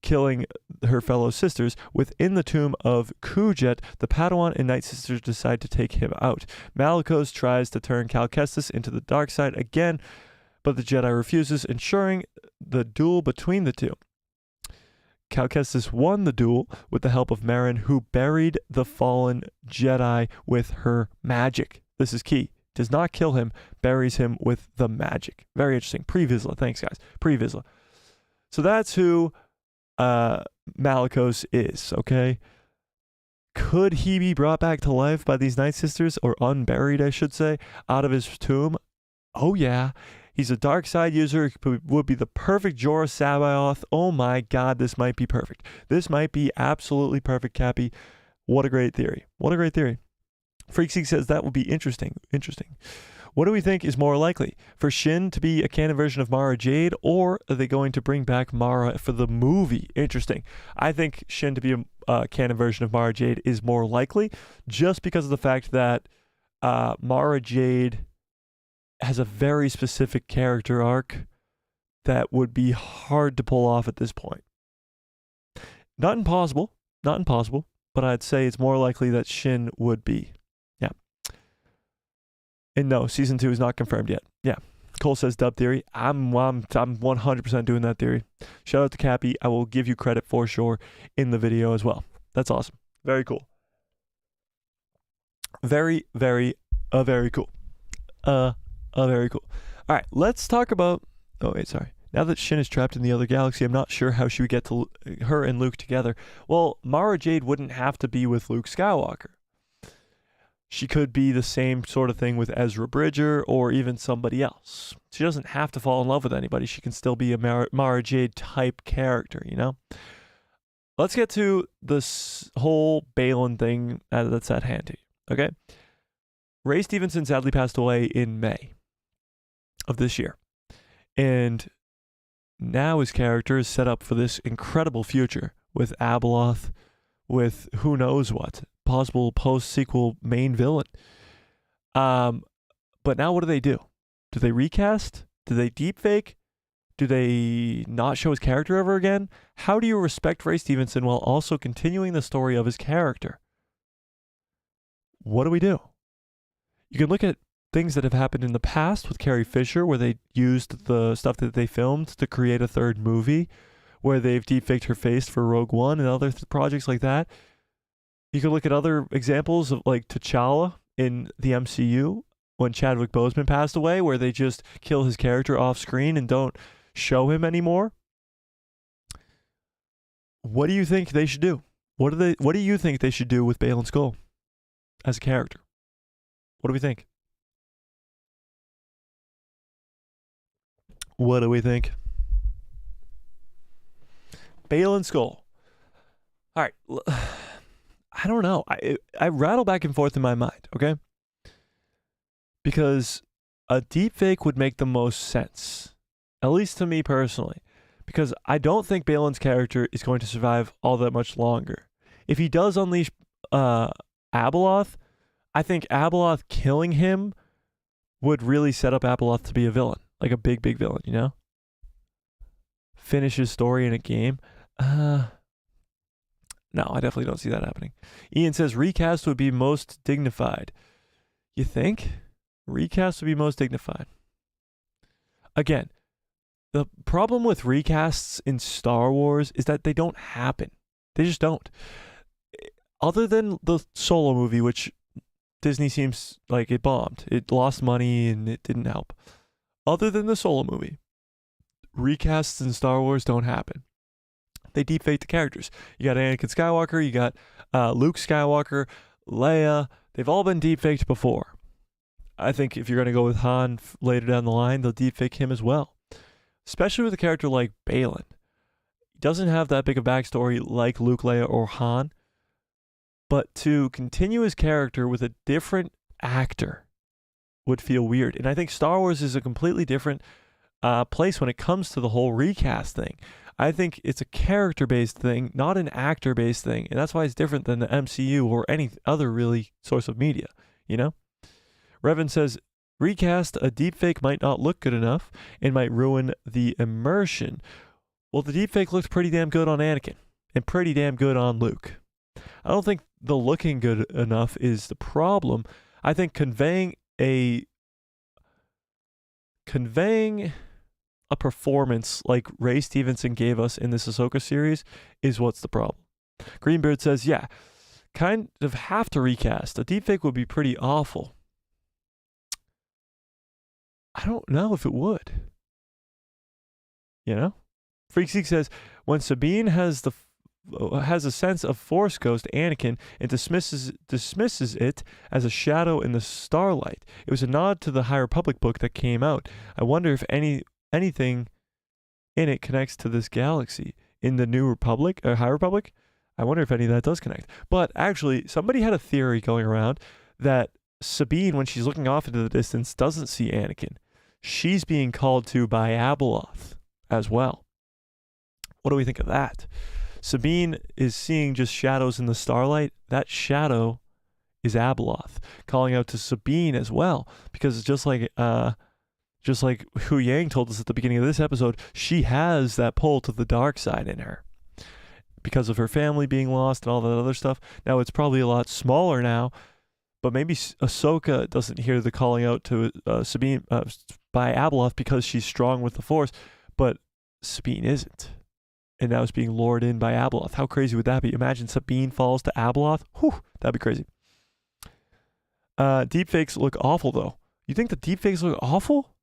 killing her fellow sisters, within the tomb of Kujet, the Padawan and Night Sisters decide to take him out. Malicos tries to turn Cal Kestis into the dark side again, but the Jedi refuses, ensuring the duel between the two. Cal Kestis won the duel with the help of Merrin, who buried the fallen Jedi with her magic. This is key. Does not kill him, buries him with the magic. Very interesting. Pre-Vizsla. Thanks, guys. Pre-Vizsla. So that's who Malicos is, okay? Could he be brought back to life by these Night Sisters, or unburied, I should say, out of his tomb? Oh yeah. He's a dark side user, would be the perfect Jorah Sabaoth. Oh my god, this might be perfect. This might be absolutely perfect, Cappy. What a great theory. What a great theory. Freakseek says that would be interesting. Interesting. What do we think is more likely? For Shin to be a canon version of Mara Jade, or are they going to bring back Mara for the movie? Interesting. I think Shin to be a canon version of Mara Jade is more likely, just because of the fact that Mara Jade has a very specific character arc that would be hard to pull off at this point. Not impossible, but I'd say it's more likely that Shin would be. Yeah. And no, season 2 is not confirmed yet. Yeah. Cole says dub theory. I'm 100% doing that theory. Shout out to Cappy. I will give you credit for sure in the video as well. That's awesome. Very cool. Very, very cool. Very cool. All right, let's talk about... Oh, wait, sorry. Now that Shin is trapped in the other galaxy, I'm not sure how she would get to her and Luke together. Well, Mara Jade wouldn't have to be with Luke Skywalker. She could be the same sort of thing with Ezra Bridger or even somebody else. She doesn't have to fall in love with anybody. She can still be a Mara Jade type character, you know? Let's get to this whole Baylan thing that's at hand here, okay? Ray Stevenson sadly passed away in May of this year. And now his character is set up for this incredible future with Abeloth, with who knows what, possible post-sequel main villain. But now what do? Do they recast? Do they deepfake? Do they not show his character ever again? How do you respect Ray Stevenson while also continuing the story of his character? What do we do? You can look at things that have happened in the past with Carrie Fisher, where they used the stuff that they filmed to create a third movie, where they've deepfaked her face for Rogue One and other projects like that. You can look at other examples of like T'Challa in the MCU when Chadwick Boseman passed away, where they just kill his character off screen and don't show him anymore. What do you think they should do? What do you think they should do with Baylan Skoll as a character? What do we think? What do we think? Baylan Skoll. All right. I don't know. I rattle back and forth in my mind, okay? Because a deepfake would make the most sense, at least to me personally, because I don't think Baylan's character is going to survive all that much longer. If he does unleash Abeloth, I think Abeloth killing him would really set up Abeloth to be a villain, like a big villain, you know? Finish his story in a game. No, I definitely don't see that happening. Ian says recast would be most dignified. You think? Recast would be most dignified. Again, the problem with recasts in Star Wars is that they don't happen. They just don't. Other than the Solo movie, which Disney seems like it bombed. It lost money and it didn't help. Other than the Solo movie, recasts in Star Wars don't happen. They deepfake the characters. You got Anakin Skywalker, you got Luke Skywalker, Leia. They've all been deepfaked before. I think if you're going to go with Han later down the line, they'll deepfake him as well. Especially with a character like Baylan. He doesn't have that big a backstory like Luke, Leia, or Han. But to continue his character with a different actor would feel weird. And I think Star Wars is a completely different place when it comes to the whole recast thing. I think it's a character-based thing, not an actor-based thing. And that's why it's different than the MCU or any other really source of media, you know? Revan says, recast a deepfake might not look good enough and might ruin the immersion. Well, the deepfake looked pretty damn good on Anakin and pretty damn good on Luke. I don't think the looking good enough is the problem. I think conveying a performance like Ray Stevenson gave us in this Ahsoka series is what's the problem. Greenbeard says, yeah, kind of have to recast. A deepfake would be pretty awful. I don't know if it would. You know? Freakseek says, when Sabine has the has a sense of Force Ghost Anakin and dismisses it as a shadow in the starlight. It was a nod to the High Republic book that came out. I wonder if anything in it connects to this galaxy. In the New Republic, or High Republic, I wonder if any of that does connect. But actually, somebody had a theory going around that Sabine, when she's looking off into the distance, doesn't see Anakin. She's being called to by Abeloth as well. What do we think of that? Sabine is seeing just shadows in the starlight. That shadow is Abeloth calling out to Sabine as well, because just like Hu Yang told us at the beginning of this episode, she has that pull to the dark side in her because of her family being lost and all that other stuff. Now, it's probably a lot smaller now, but maybe Ahsoka doesn't hear the calling out to Sabine by Abeloth because she's strong with the Force, but Sabine isn't. And now it's being lured in by Abeloth. How crazy would that be? Imagine Sabine falls to Abeloth. Whew, that'd be crazy. Deepfakes look awful, though. You think the deepfakes look awful?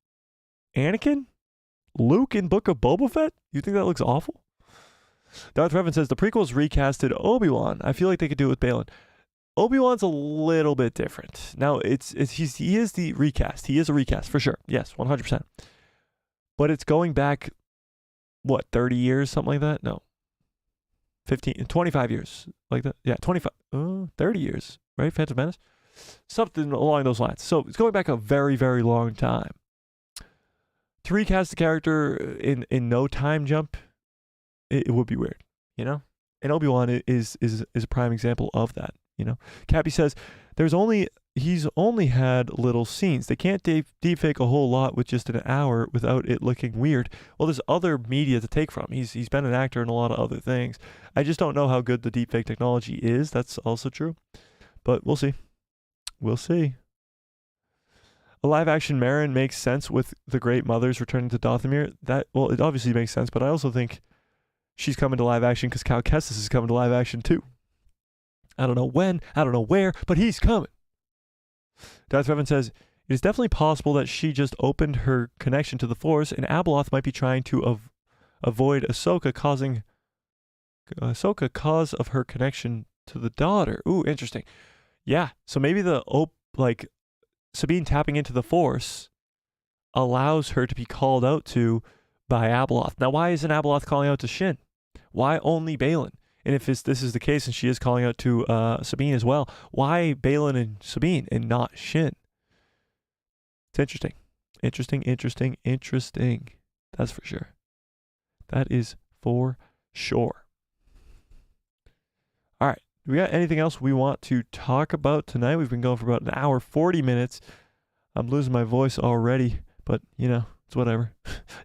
Anakin? Luke in Book of Boba Fett? You think that looks awful? Darth Revan says the prequels recasted Obi-Wan. I feel like they could do it with Balin. Obi-Wan's a little bit different. Now, he is the recast. He is a recast, for sure. Yes, 100%. But it's going back, what, 30 years, something like that? No. 25 years, like that. Yeah, 30 years, right? Phantom Menace? Something along those lines. So it's going back a very, very long time. To recast the character in no time jump, it would be weird, you know? And Obi-Wan is a prime example of that, you know? Cappy says, he's only had little scenes. They can't deepfake a whole lot with just an hour without it looking weird. Well, there's other media to take from. He's been an actor in a lot of other things. I just don't know how good the deepfake technology is. That's also true. But we'll see. We'll see. A live-action Marin makes sense with the Great Mothers returning to Dathomir. Well, it obviously makes sense, but I also think she's coming to live action because Cal Kestis is coming to live action too. I don't know when, I don't know where, but he's coming. Darth Revan says, it is definitely possible that she just opened her connection to the Force, and Abeloth might be trying to avoid Ahsoka cause of her connection to the daughter. Ooh, interesting. Yeah, so maybe Sabine tapping into the Force allows her to be called out to by Abeloth. Now, why isn't Abeloth calling out to Shin? Why only Balin? And if this is the case and she is calling out to Sabine as well, why Balin and Sabine and not Shin? It's interesting. Interesting. That's for sure. That is for sure. All right. Do we got anything else we want to talk about tonight? We've been going for about an hour, 40 minutes. I'm losing my voice already, but, you know, it's whatever.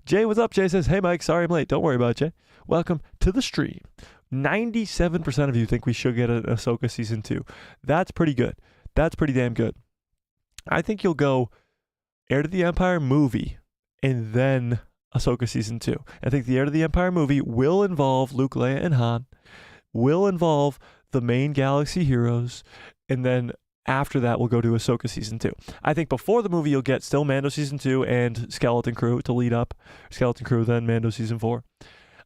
Jay, what's up? Jay says, hey, Mike, sorry I'm late. Don't worry about it, Jay. Welcome to the stream. 97% of you think we should get an Ahsoka Season 2. That's pretty good. That's pretty damn good. I think you'll go Heir to the Empire movie and then Ahsoka Season 2. I think the Heir to the Empire movie will involve Luke, Leia, and Han, will involve the main galaxy heroes, and then after that we'll go to Ahsoka Season 2. I think before the movie you'll get still Mando Season 2 and Skeleton Crew to lead up. Skeleton Crew, then Mando Season 4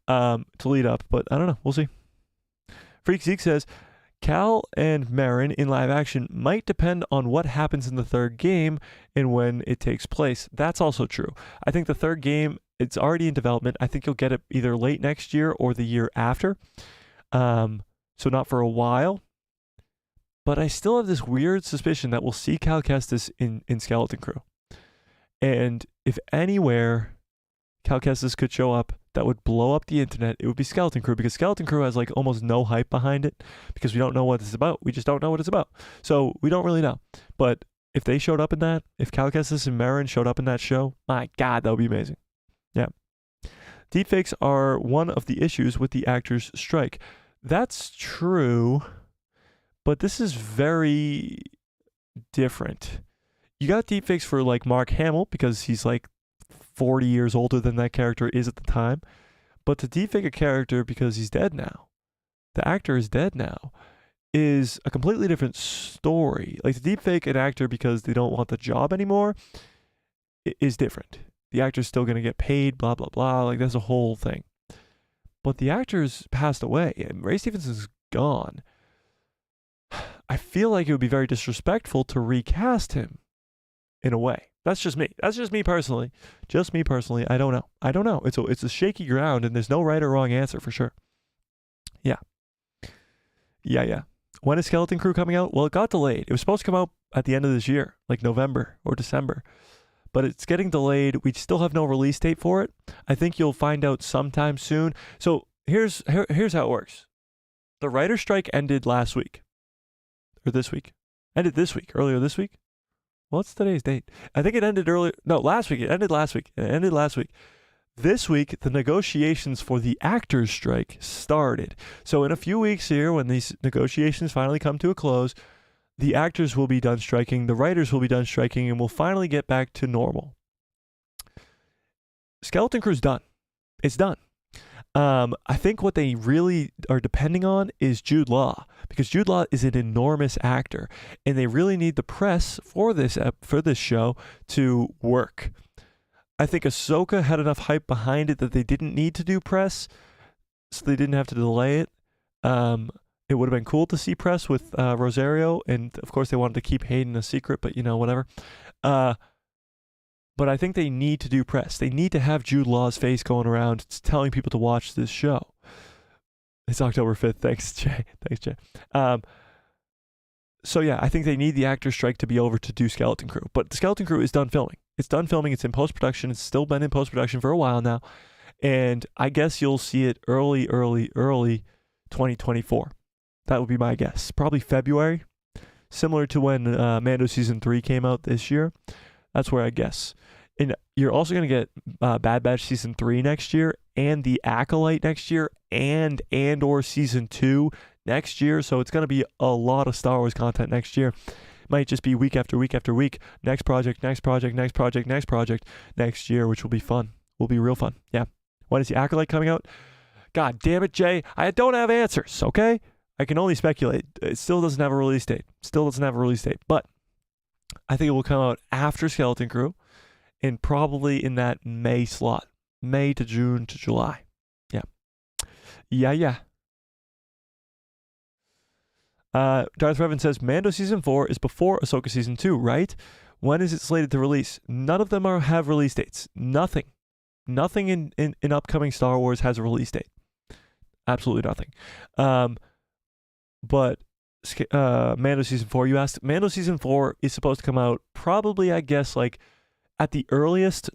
to lead up, but I don't know. We'll see. Freak Zeke says, Cal and Marin in live action might depend on what happens in the third game and when it takes place. That's also true. I think the third game, it's already in development. I think you'll get it either late next year or the year after. So not for a while. But I still have this weird suspicion that we'll see Cal Kestis in Skeleton Crew. And if anywhere Cal Kestis could show up that would blow up the internet, it would be Skeleton Crew, because Skeleton Crew has like almost no hype behind it because we don't know what it's about. We just don't know what it's about. So we don't really know. But if they showed up in that, if Cal Kestis and Marin showed up in that show, my God, that would be amazing. Yeah. Deepfakes are one of the issues with the actors' strike. That's true, but this is very different. You got deepfakes for like Mark Hamill because he's like 40 years older than that character is at the time. But to deepfake a character because he's dead now, the actor is dead now, is a completely different story. Like to deepfake an actor because they don't want the job anymore is different. The actor's still going to get paid, blah, blah, blah. Like that's a whole thing. but the actor's passed away and Ray Stevenson's gone. I feel like it would be very disrespectful to recast him in a way. That's just me. That's just me personally. Just me personally. I don't know. It's a shaky ground, and there's no right or wrong answer for sure. Yeah. When is Skeleton Crew coming out? Well, it got delayed. It was supposed to come out at the end of this year, like November or December. But it's getting delayed. We still have no release date for it. I think you'll find out sometime soon. So here's how it works. The writer's strike ended last week. Or this week. Earlier this week. What's today's date? I think it ended earlier. No, last week. It ended last week. This week, the negotiations for the actors' strike started. So in a few weeks here, when these negotiations finally come to a close, the actors will be done striking, the writers will be done striking, and we'll finally get back to normal. Skeleton Crew's done. It's done. I think what they really are depending on is Jude Law, because Jude Law is an enormous actor, and they really need the press for this show to work. I think Ahsoka had enough hype behind it that they didn't need to do press, so they didn't have to delay it. It would have been cool to see press with Rosario, and of course they wanted to keep Hayden a secret, but whatever. But I think they need to do press. They need to have Jude Law's face going around telling people to watch this show. It's October 5th. Thanks, Jay. So yeah, I think they need the actor strike to be over to do Skeleton Crew. But the Skeleton Crew is done filming. It's done filming. It's in post-production. It's still been in post-production for a while now. And I guess you'll see it early 2024. That would be my guess. Probably February. Similar to when Mando Season 3 came out this year. That's where I guess. And you're also going to get Bad Batch Season 3 next year, and The Acolyte next year, and Andor Season 2 next year. So it's going to be a lot of Star Wars content next year. Might just be week after week after week. Next project next year, which will be fun. Will be real fun. Yeah. When is The Acolyte coming out? God damn it, Jay. I don't have answers, okay? I can only speculate. It still doesn't have a release date. But I think it will come out after Skeleton Crew, and probably in that May slot. May to June to July. Yeah. Darth Revan says, Mando Season 4 is before Ahsoka Season 2, right? When is it slated to release? None of them have release dates. Nothing in upcoming Star Wars has a release date. Absolutely nothing. But Mando Season 4, you asked. Mando Season 4 is supposed to come out probably, I guess, like at the earliest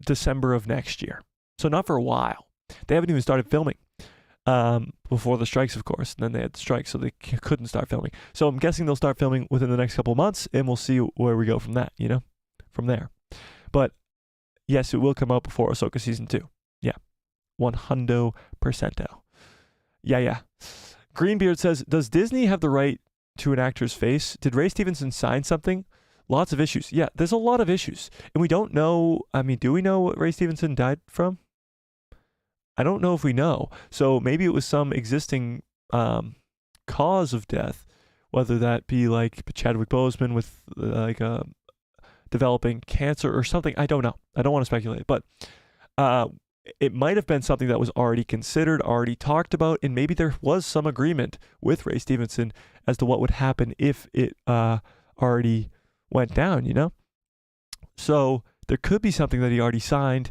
December of next year. So not for a while. They haven't even started filming before the strikes, of course. And then they had the strikes, so they couldn't start filming. So I'm guessing they'll start filming within the next couple of months, and we'll see where we go from that, from there. But yes, it will come out before Ahsoka Season 2. Yeah. 100%. Yeah. Greenbeard says, does Disney have the right to an actor's face? Did Ray Stevenson sign something? Lots of issues. Yeah, there's a lot of issues. And we don't know, do we know what Ray Stevenson died from? I don't know if we know. So maybe it was some existing cause of death, whether that be like Chadwick Boseman with developing cancer or something. I don't know. I don't want to speculate. But it might have been something that was already considered, already talked about, and maybe there was some agreement with Ray Stevenson as to what would happen if it already went down, So there could be something that he already signed,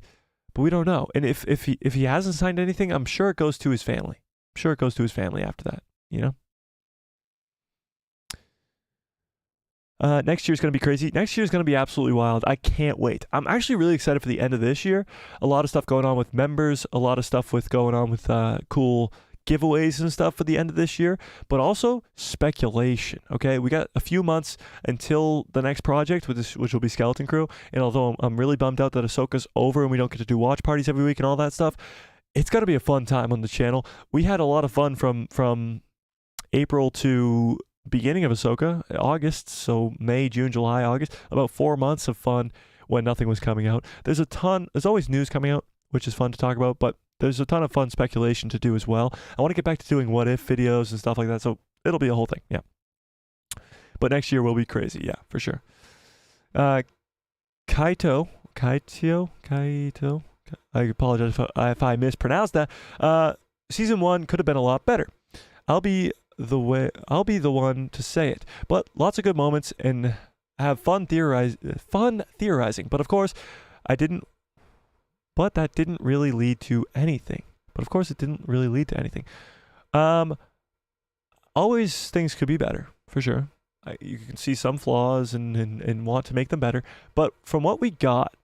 but we don't know. And if he hasn't signed anything, I'm sure it goes to his family. After that, Next year's going to be crazy. Next year's going to be absolutely wild. I can't wait. I'm actually really excited for the end of this year. A lot of stuff going on with members, a lot of stuff going on with cool giveaways and stuff for the end of this year, but also speculation, okay? We got a few months until the next project, which will be Skeleton Crew, and although I'm really bummed out that Ahsoka's over and we don't get to do watch parties every week and all that stuff, it's going to be a fun time on the channel. We had a lot of fun from April to beginning of Ahsoka, August, so May, June, July, August, about 4 months of fun when nothing was coming out. There's always news coming out, which is fun to talk about, but there's a ton of fun speculation to do as well. I want to get back to doing what if videos and stuff like that, so it'll be a whole thing, yeah. But next year will be crazy, yeah, for sure. Kaito I apologize if I mispronounced that. Season 1 could have been a lot better. I'll be the one to say it. But lots of good moments and have fun theorizing. But of course, that didn't really lead to anything. Always things could be better, for sure. You can see some flaws and want to make them better. But from what we got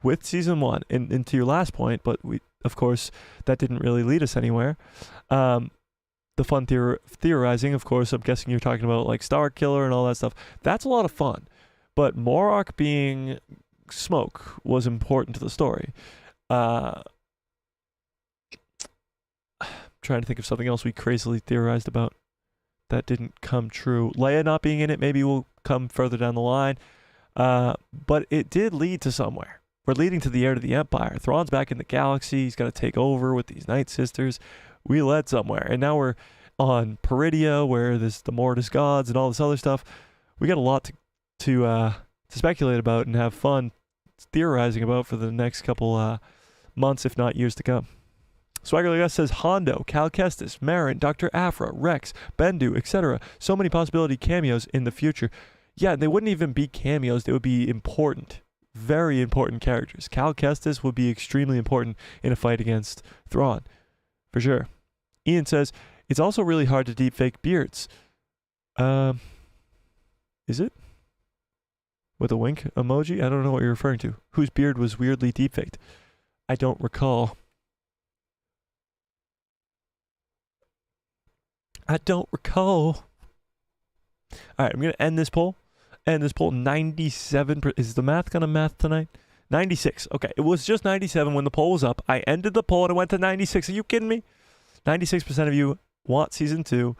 with season 1, and to your last point, but of course, that didn't really lead us anywhere. The fun theorizing, of course, I'm guessing you're talking about like Star Killer and all that stuff. That's a lot of fun. But Morok being smoke was important to the story. Trying to think of something else we crazily theorized about that didn't come true. Leia not being in it maybe will come further down the line. But it did lead to somewhere. We're leading to the heir to the Empire. Thrawn's back in the galaxy. He's got to take over with these Night Sisters. We led somewhere. And now we're on Peridia, where there's the Mortis gods and all this other stuff. We got a lot to speculate about and have fun theorizing about for the next couple months, if not years to come. Swaggerly Gus says Hondo, Cal Kestis, Marin, Dr. Aphra, Rex, Bendu, etc. So many possibility cameos in the future. Yeah, they wouldn't even be cameos. They would be important. Very important characters. Cal Kestis would be extremely important in a fight against Thrawn. For sure. Ian says, it's also really hard to deepfake beards. Is it? With a wink emoji? I don't know what you're referring to. Whose beard was weirdly deepfaked? I don't recall. All right, I'm going to end this poll. 97. Is the math going to math tonight? 96. Okay, it was just 97 when the poll was up. I ended the poll and it went to 96. Are you kidding me? 96% of you want season 2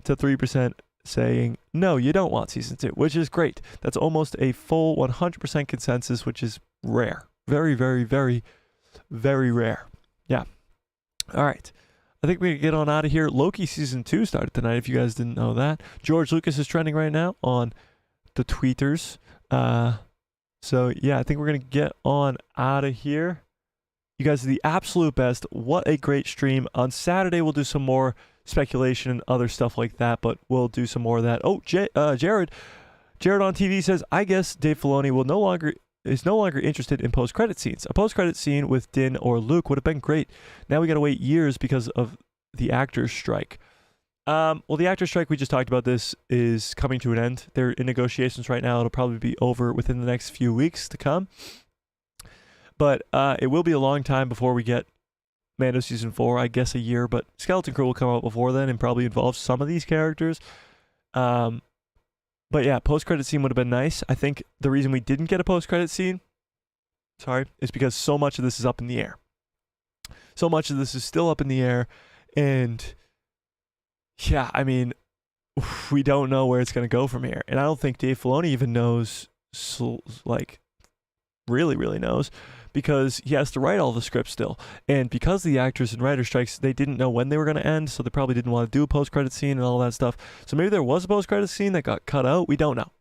to 3% saying, no, you don't want season 2, which is great. That's almost a full 100% consensus, which is rare. Very, very, very, very rare. Yeah. All right. I think we can get on out of here. Loki season 2 started tonight, if you guys didn't know that. George Lucas is trending right now on the tweeters. So, yeah, I think we're going to get on out of here. You guys are the absolute best. What a great stream. On Saturday, we'll do some more speculation and other stuff like that, but we'll do some more of that. Oh, Jared on TV says, I guess Dave Filoni is no longer interested in post-credit scenes. A post-credit scene with Din or Luke would have been great. Now we got to wait years because of the actors' strike. Well, the actors' strike, we just talked about this, is coming to an end. They're in negotiations right now. It'll probably be over within the next few weeks to come. But it will be a long time before we get Mando Season 4, I guess a year. But Skeleton Crew will come out before then and probably involve some of these characters. But yeah, post-credit scene would have been nice. I think the reason we didn't get a post-credit scene, is because so much of this is up in the air. So much of this is still up in the air. And yeah, I mean, we don't know where it's going to go from here. And I don't think Dave Filoni even knows, really, really knows, because he has to write all the scripts still. And because the actors and writer strikes, they didn't know when they were going to end, so they probably didn't want to do a post-credit scene and all that stuff. So maybe there was a post-credit scene that got cut out. We don't know.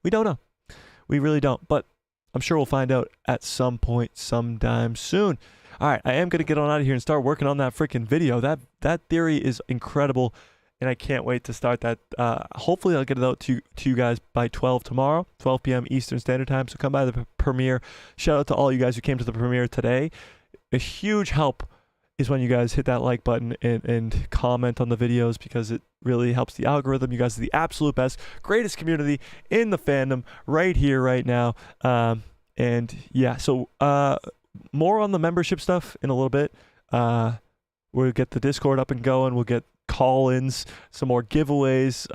We really don't. But I'm sure we'll find out at some point, sometime soon. All right, I am going to get on out of here and start working on that freaking video. That theory is incredible, and I can't wait to start that. Hopefully, I'll get it out to you guys by 12 tomorrow, 12 p.m. Eastern Standard Time. So come by the premiere. Shout out to all you guys who came to the premiere today. A huge help is when you guys hit that like button and comment on the videos, because it really helps the algorithm. You guys are the absolute best, greatest community in the fandom right here, right now. And yeah, so more on the membership stuff in a little bit. We'll get the Discord up and going. We'll get call-ins, some more giveaways.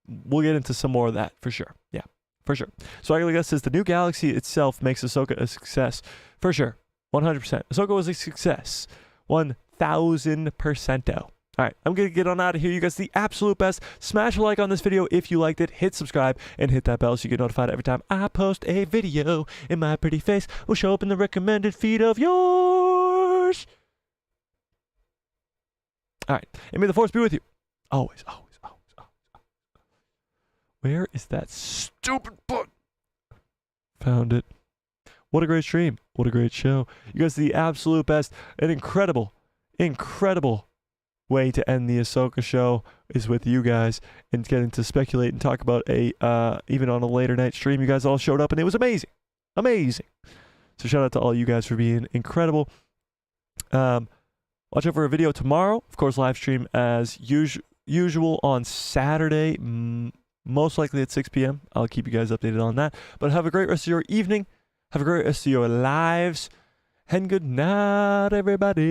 We'll get into some more of that for sure. Yeah, for sure. So I says the new galaxy itself makes Ahsoka a success. For sure. 100%. Ahsoka was a success. 1,000%. All right, I'm going to get on out of here. You guys are the absolute best. Smash a like on this video if you liked it. Hit subscribe and hit that bell so you get notified every time I post a video. And my pretty face will show up in the recommended feed of yours. All right, and may the force be with you. Always, always, always, always. Where is that stupid book? Found it. What a great stream. What a great show. You guys are the absolute best. An incredible, incredible way to end the Ahsoka show is with you guys and getting to speculate and talk about even on a later night stream. You guys all showed up and it was amazing. Amazing. So shout out to all you guys for being incredible. Watch out for a video tomorrow. Of course, live stream as usual on Saturday, most likely at 6 p.m. I'll keep you guys updated on that. But have a great rest of your evening. Have a great rest of your lives. And good night, everybody.